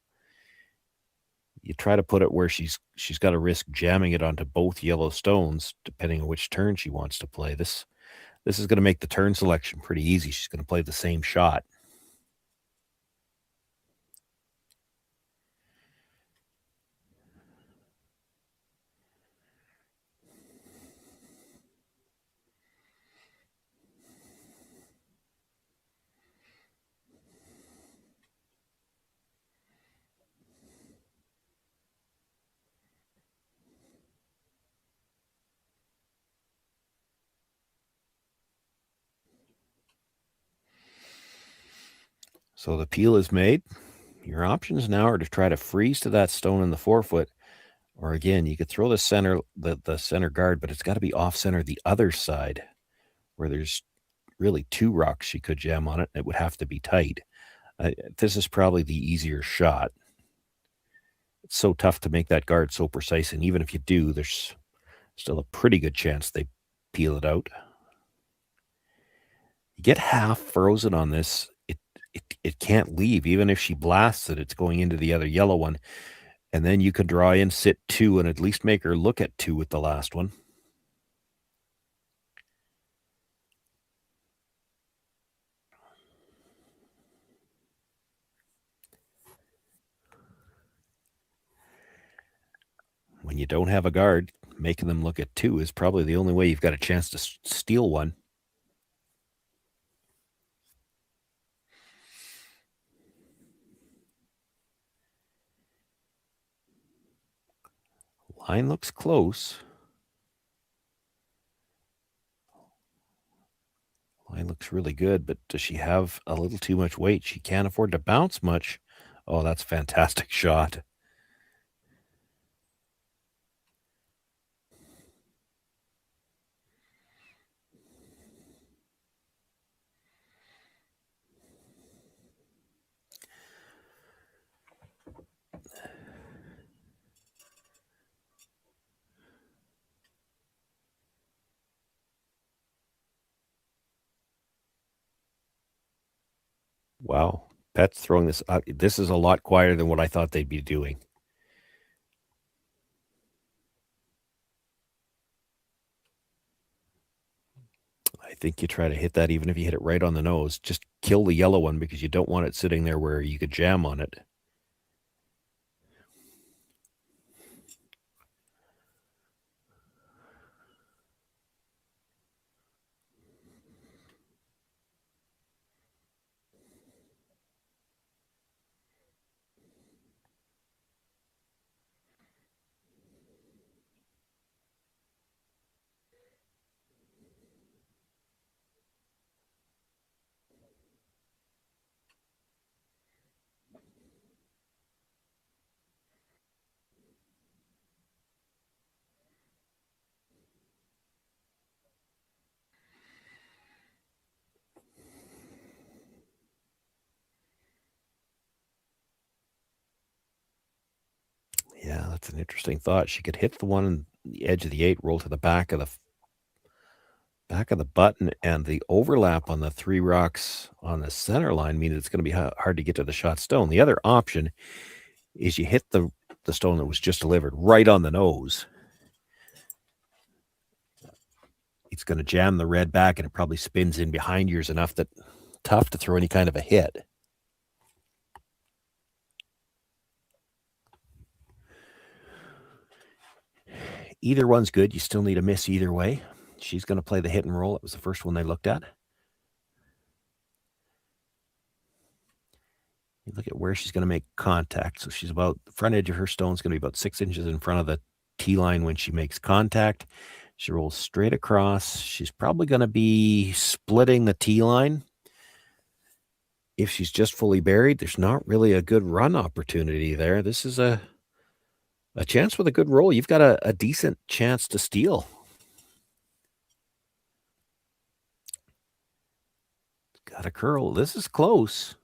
Speaker 9: You try to put it where she's got to risk jamming it onto both yellow stones, depending on which turn she wants to play. This is going to make the turn selection pretty easy. She's going to play the same shot. So the peel is made. Your options now are to try to freeze to that stone in the 4-foot, or again, you could throw the center guard, but it's got to be off center the other side, where there's really 2 rocks she could jam on it. It would have to be tight. This is probably the easier shot. It's so tough to make that guard so precise, and even if you do, there's still a pretty good chance they peel it out. You get half frozen on this. It can't leave. Even if she blasts it, it's going into the other yellow one. And then you could draw in, sit 2, and at least make her look at 2 with the last one. and you don't have a guard, making them look at 2 is probably the only way you've got a chance to steal one. Line looks close. Line looks really good, but does she have a little too much weight? She can't afford to bounce much. Oh, that's a fantastic shot. Wow. Pet's throwing this out. This is a lot quieter than what I thought they'd be doing. I think you try to hit that even if you hit it right on the nose. Just kill the yellow one because you don't want it sitting there where you could jam on it. Yeah, that's an interesting thought. She could hit the one on the edge of the 8, roll to the back of the button, and the overlap on the 3 rocks on the center line means it's going to be hard to get to the shot stone. The other option is you hit the stone that was just delivered right on the nose. It's going to jam the red back, and it probably spins in behind yours enough that tough to throw any kind of a hit. Either one's good. You still need a miss either way. She's going to play the hit and roll. It was the first one they looked at. You look at where she's going to make contact. So she's about, the front edge of her stone is going to be about 6 inches in front of the tee line when she makes contact. She rolls straight across. She's probably going to be splitting the tee line. If she's just fully buried, there's not really a good run opportunity there. This is a chance with a good roll. You've got a decent chance to steal. Got a curl. This is close.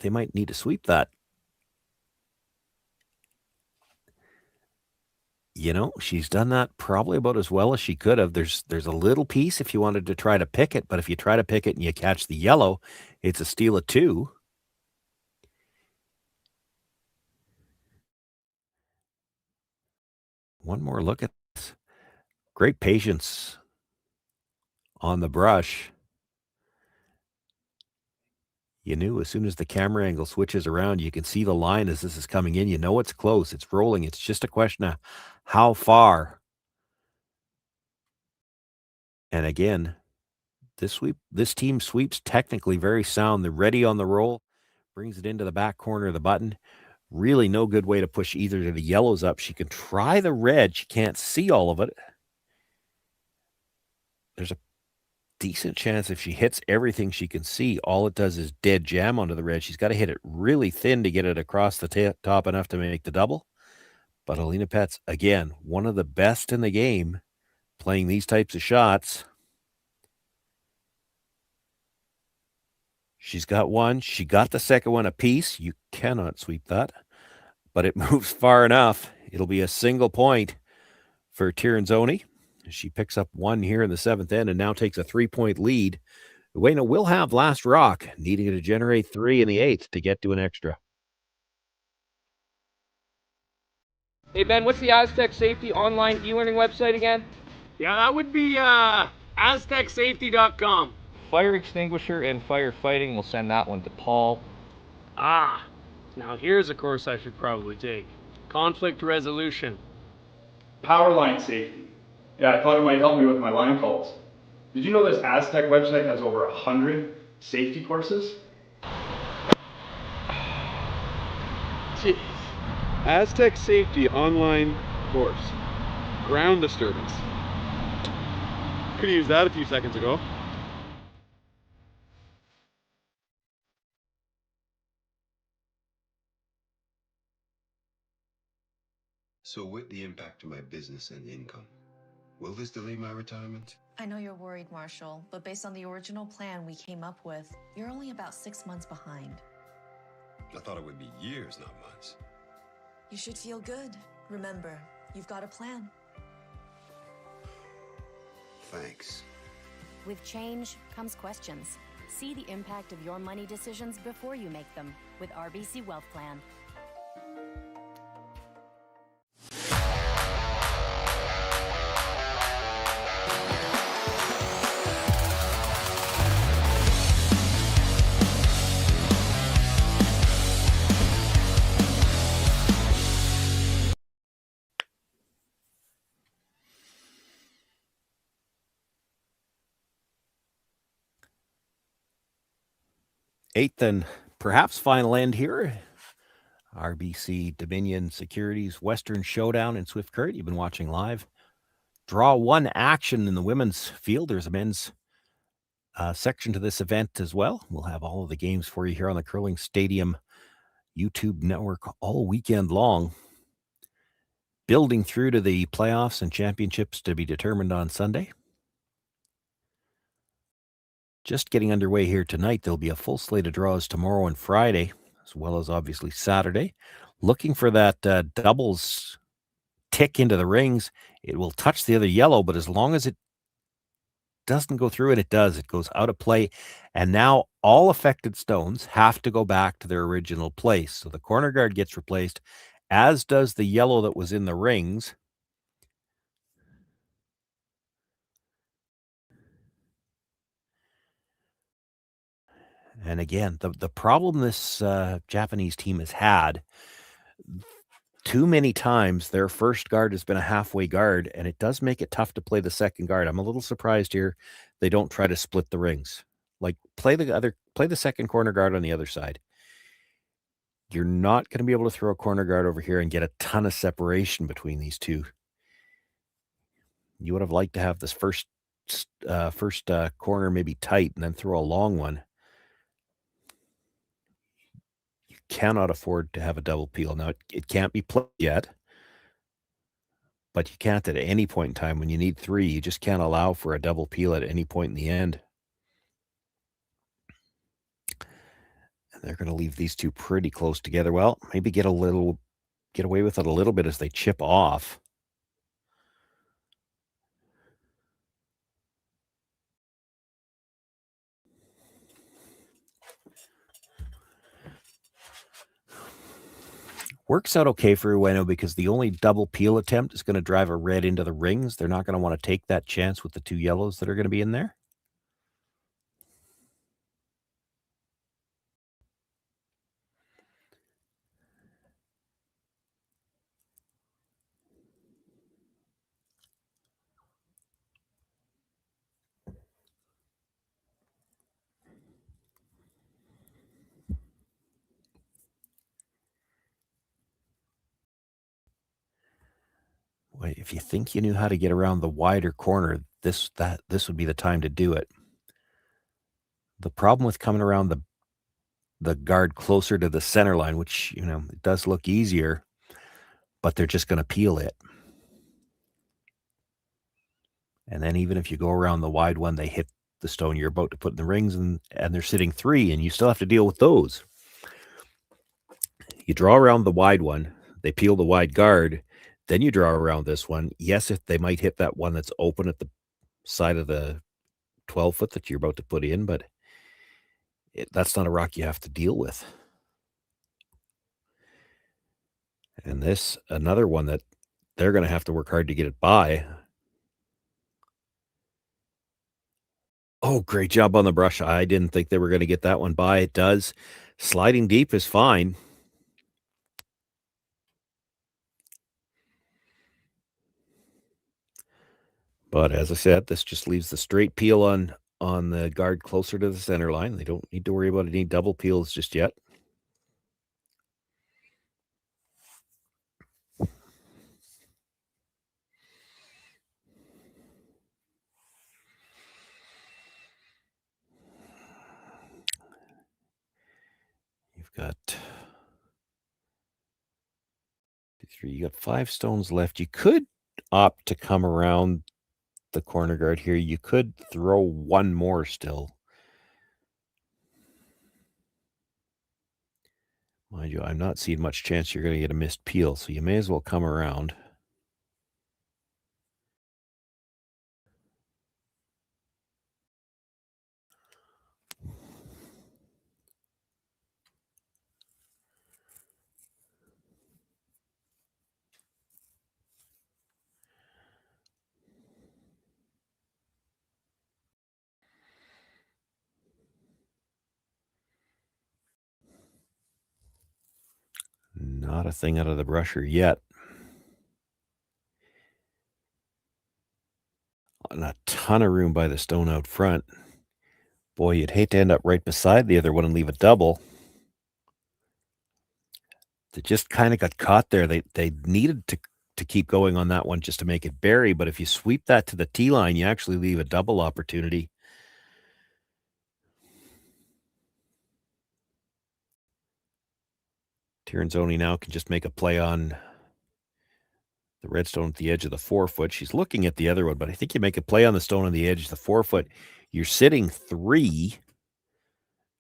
Speaker 9: They might need to sweep that. You know, she's done that probably about as well as she could have. There's a little piece if you wanted to try to pick it, but if you try to pick it and you catch the yellow, it's a steal of 2. One more look at this. Great patience on the brush. You knew as soon as the camera angle switches around, you can see the line as this is coming in. You know it's close. It's rolling. It's just a question of how far. And again, this team sweeps technically very sound. They're ready on the roll. Brings it into the back corner of the button. Really no good way to push either of the yellows up. She can try the red. She can't see all of it. There's a decent chance if she hits everything she can see, all it does is dead jam onto the red. She's got to hit it really thin to get it across the top enough to make the double. But Alina Pet's, again, one of the best in the game playing these types of shots. She's got one. She got the second one apiece. You cannot sweep that, but it moves far enough. It'll be a single point for Tirinzoni. She picks up 1 here in the 7th end and now takes a 3-point lead. Ueno will have last rock, needing to generate 3 in the 8th to get to an extra.
Speaker 4: Hey, Ben, what's the Aztec Safety online e-learning website again?
Speaker 5: Yeah, that would be aztecsafety.com.
Speaker 4: Fire extinguisher and firefighting. We'll send that one to Paul.
Speaker 5: Now here's a course I should probably take. Conflict resolution.
Speaker 6: Power line safety. Yeah, I thought it might help me with my line calls. Did you know this Aztec website has over 100 safety courses?
Speaker 7: Jeez. Aztec Safety online course. Ground disturbance. Could have used that a few seconds ago.
Speaker 1: So with the impact to my business and income, will this delay my retirement?
Speaker 2: I know you're worried, Marshall, but based on the original plan we came up with, you're only about 6 months behind.
Speaker 1: I thought it would be years, not months.
Speaker 2: You should feel good. Remember, you've got a plan.
Speaker 1: Thanks.
Speaker 3: With change comes questions. See the impact of your money decisions before you make them with RBC Wealth Plan.
Speaker 9: Eighth and perhaps final end here. RBC Dominion Securities Western Showdown in Swift Current. You've been watching live. Draw one action in the women's field. There's a men's section to this event as well. We'll have all of the games for you here on the Curling Stadium YouTube network all weekend long. Building through to the playoffs and championships to be determined on Sunday. Just getting underway here tonight. There'll be a full slate of draws tomorrow and Friday, as well as obviously Saturday. Looking for that doubles tick into the rings. It will touch the other yellow, but as long as it doesn't go through, and it does, it goes out of play. And now all affected stones have to go back to their original place. So the corner guard gets replaced, as does the yellow that was in the rings. And again, the problem this Japanese team has had, too many times their first guard has been a halfway guard, and it does make it tough to play the second guard. I'm a little surprised here they don't try to split the rings. Like play the second corner guard on the other side. You're not going to be able to throw a corner guard over here and get a ton of separation between these two. You would have liked to have this first corner maybe tight and then throw a long one. Cannot afford to have a double peel. Now, it can't be played yet, but you can't at any point in time. When you need three, you just can't allow for a double peel at any point in the end. And they're going to leave these two pretty close together. Well, maybe get away with it a little bit as they chip off. Works out okay for Ueno because the only double peel attempt is going to drive a red into the rings. They're not going to want to take that chance with the two yellows that are going to be in there. If you think you knew how to get around the wider corner, this would be the time to do it. The problem with coming around the guard closer to the center line, which, it does look easier, but they're just going to peel it. And then even if you go around the wide one, they hit the stone you're about to put in the rings, and they're sitting three, and you still have to deal with those. You draw around the wide one, they peel the wide guard, then you draw around this one. Yes, if they might hit that one that's open at the side of the 12-foot that you're about to put in, but that's not a rock you have to deal with. And this, another one that they're going to have to work hard to get it by. Oh, great job on the brush. I didn't think they were going to get that one by. It does. Sliding deep is fine. But as I said, this just leaves the straight peel on the guard closer to the center line. They don't need to worry about any double peels just yet. You've got 3. You got 5 stones left. You could opt to come around the corner guard here. You could throw one more still. Mind you, I'm not seeing much chance you're going to get a missed peel, so you may as well come around. Not a thing out of the brusher yet. And a ton of room by the stone out front. Boy, you'd hate to end up right beside the other one and leave a double. They just kind of got caught there. They needed to keep going on that one just to make it bury, but if you sweep that to the tee line, you actually leave a double opportunity. Tirinzoni now can just make a play on the red stone at the edge of the 4-foot. She's looking at the other one, but I think you make a play on the stone on the edge of the 4-foot. You're sitting 3.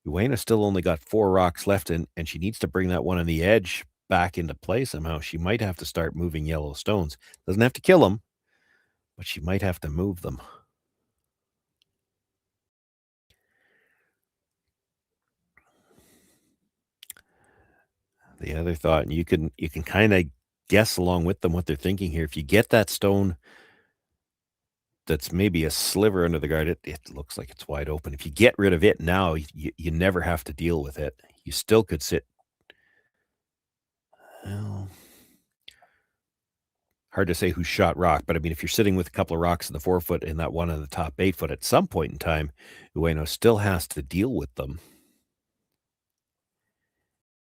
Speaker 9: Ueno still only got 4 rocks left, and she needs to bring that one on the edge back into play somehow. She might have to start moving yellow stones. Doesn't have to kill them, but she might have to move them. The other thought, and you can kind of guess along with them what they're thinking here. If you get that stone that's maybe a sliver under the guard, it looks like it's wide open. If you get rid of it now, you never have to deal with it. You still could sit. Well, hard to say who shot rock, but I mean, if you're sitting with a couple of rocks in the 4-foot and that one on the top 8-foot, at some point in time, Ueno still has to deal with them.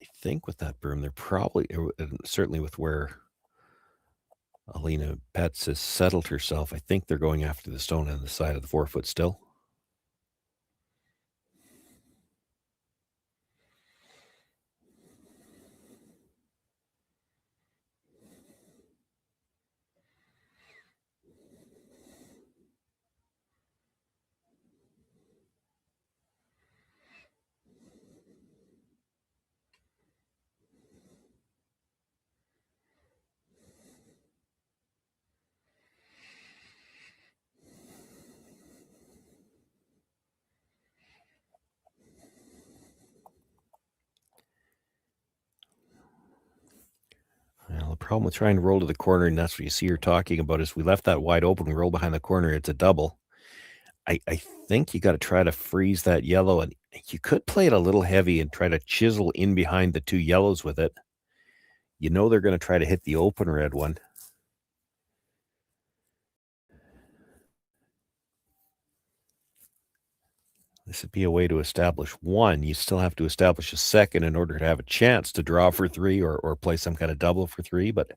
Speaker 9: I think with that broom, they're probably, certainly with where Alina Betts has settled herself, I think they're going after the stone on the side of the 4-foot still. Well, the problem with trying to roll to the corner, and that's what you see her talking about, is we left that wide open, we roll behind the corner, it's a double. I think you got to try to freeze that yellow, and you could play it a little heavy and try to chisel in behind the 2 yellows with it. You know they're going to try to hit the open red one. This would be a way to establish 1. You still have to establish a 2nd in order to have a chance to draw for 3 or play some kind of double for 3, but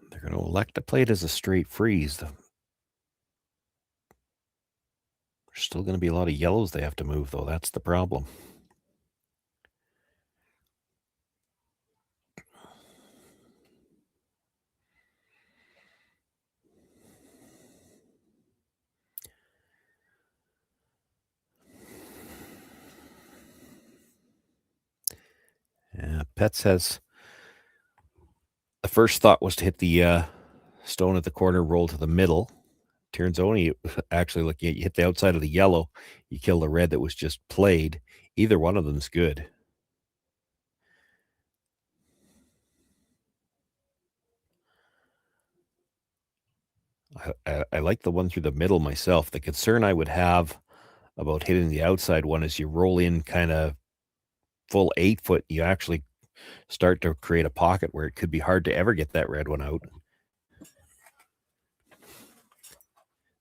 Speaker 9: they're going to elect to play it as a straight freeze. There's still going to be a lot of yellows they have to move, though. That's the problem. Pets has, the first thought was to hit the stone at the corner, roll to the middle. Tirinzoni actually looking at, you hit the outside of the yellow, you kill the red that was just played. Either one of them's good. I like the one through the middle myself. The concern I would have about hitting the outside one is you roll in kind of full 8 foot. You actually start to create a pocket where it could be hard to ever get that red one out.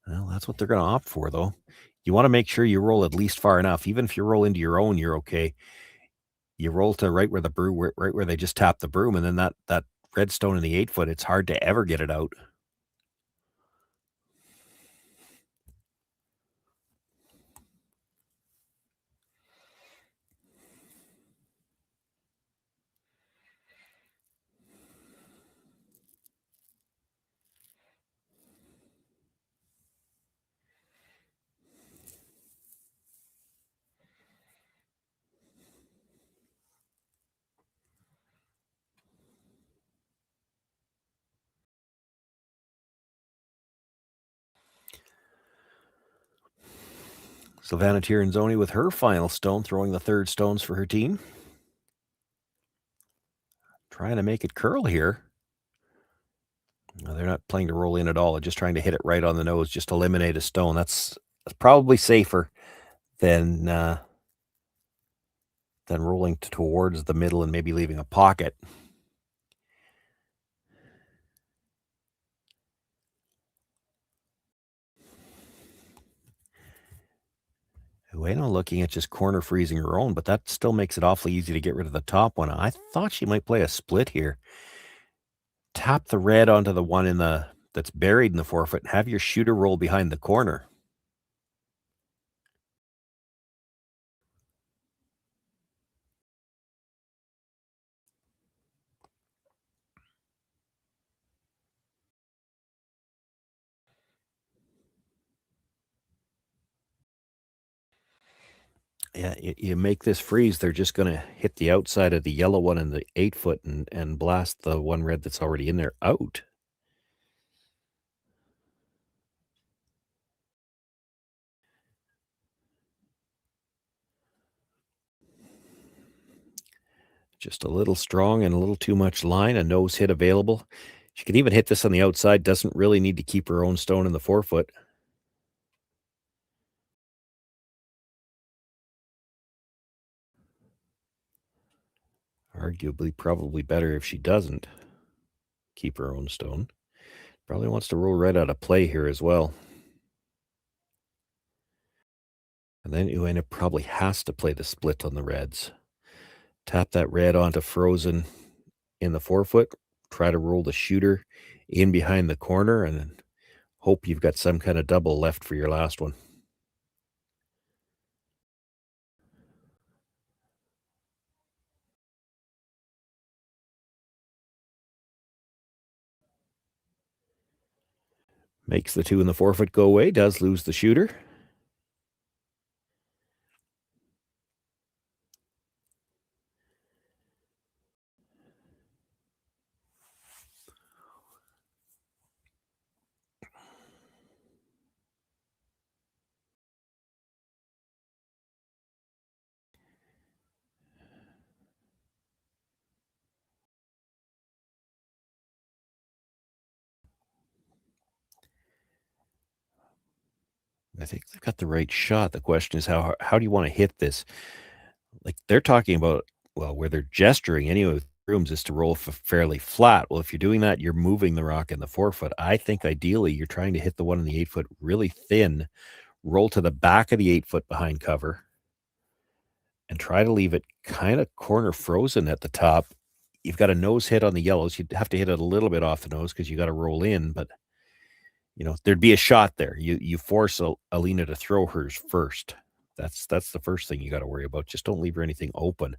Speaker 9: Well, that's what they're going to opt for, though. You want to make sure you roll at least far enough. Even if you roll into your own, you're okay. You roll to right where the broom, right where they just tap the broom, and then that red stone in the 8 foot, it's hard to ever get it out. Silvana Tirinzoni with her final stone, throwing the third stones for her team. Trying to make it curl here. No, they're not playing to roll in at all. They're just trying to hit it right on the nose, just eliminate a stone. That's probably safer than rolling towards the middle and maybe leaving a pocket. Ueno looking at just corner freezing her own, but that still makes it awfully easy to get rid of the top one. I thought she might play a split here. Tap the red onto the one that's buried in the 4 foot and have your shooter roll behind the corner. Yeah, you make this freeze, they're just going to hit the outside of the yellow one in the 8 foot and blast the one red that's already in there out. Just a little strong and a little too much line, a nose hit available. She could even hit this on the outside, doesn't really need to keep her own stone in the 4 foot. Arguably, probably better if she doesn't keep her own stone. Probably wants to roll red out of play here as well. And then Ueno probably has to play the split on the reds. Tap that red onto frozen in the 4 foot. Try to roll the shooter in behind the corner and then hope you've got some kind of double left for your last one. Makes the 2 in the 4 foot go away, does lose the shooter. I think they've got the right shot. The question is how do you want to hit this? Like they're talking about, well, where they're gesturing anyway with rooms is to roll fairly flat. Well, if you're doing that, you're moving the rock in the 4 foot. I think ideally you're trying to hit the one in the 8 foot really thin, roll to the back of the 8 foot behind cover, and try to leave it kind of corner frozen at the top. You've got a nose hit on the yellows. You'd have to hit it a little bit off the nose because you got to roll in, but there'd be a shot there. You force Alina to throw hers first. That's the first thing you got to worry about. Just don't leave her anything open.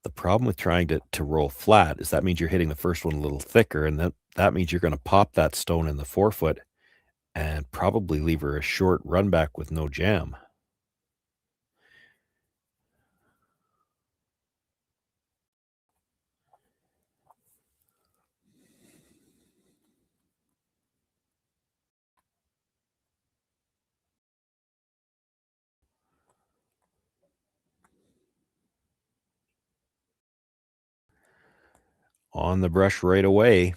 Speaker 9: The problem with trying to roll flat is that means you're hitting the first one a little thicker, and that means you're going to pop that stone in the 4 foot and probably leave her a short run back with no jam. On the brush right away.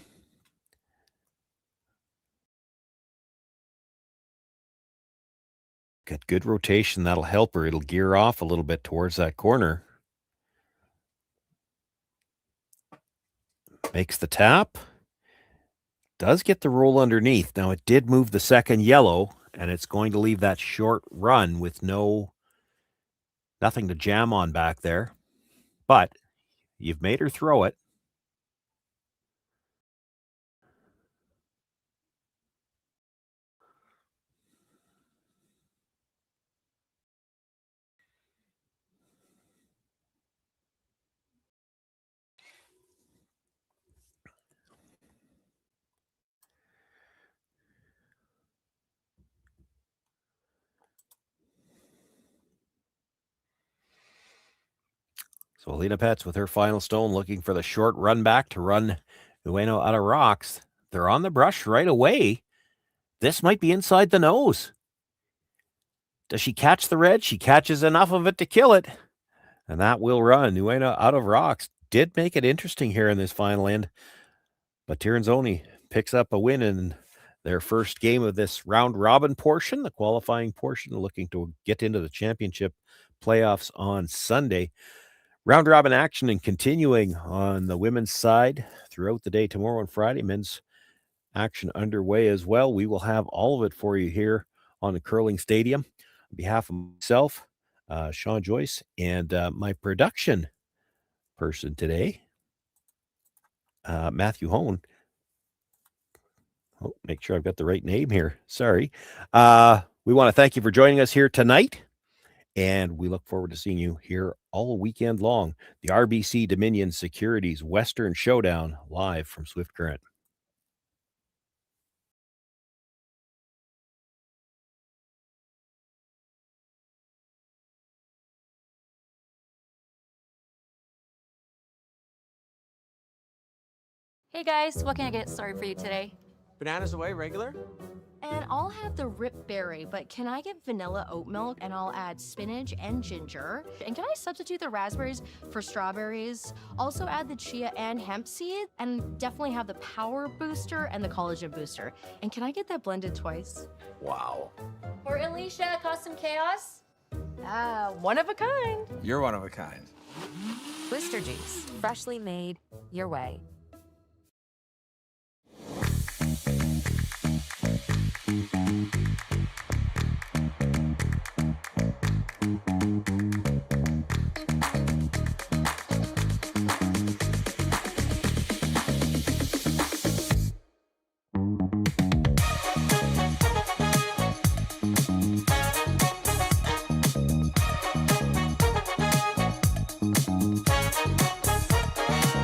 Speaker 9: Got good rotation. That'll help her. It'll gear off a little bit towards that corner. Makes the tap. Does get the roll underneath. Now, it did move the second yellow, and it's going to leave that short run with nothing to jam on back there. But you've made her throw it. So Alina Petz with her final stone, looking for the short run back to run Ueno out of rocks. They're on the brush right away. This might be inside the nose. Does she catch the red? She catches enough of it to kill it. And that will run Ueno out of rocks. Did make it interesting here in this final end. But Tirinzoni picks up a win in their first game of this round robin portion, the qualifying portion, looking to get into the championship playoffs on Sunday. Round robin action and continuing on the women's side throughout the day tomorrow and Friday. Men's action underway as well. We will have all of it for you here on the Curling Stadium. On behalf of myself, Sean Joyce, and my production person today, Matthew Hone. Oh, make sure I've got the right name here. Sorry. We want to thank you for joining us here tonight. And we look forward to seeing you here all weekend long. The RBC Dominion Securities Western Showdown live from Swift Current.
Speaker 11: Hey guys, what can I get started for you today?
Speaker 12: Bananas away, regular?
Speaker 11: And I'll have the Rip Berry, but can I get vanilla oat milk and I'll add spinach and ginger? And can I substitute the raspberries for strawberries? Also add the chia and hemp seed, and definitely have the power booster and the collagen booster. And can I get that blended twice?
Speaker 12: Wow.
Speaker 11: For Alicia, Custom Chaos? One of a kind.
Speaker 12: You're one of a kind.
Speaker 13: Booster juice, freshly made, your way.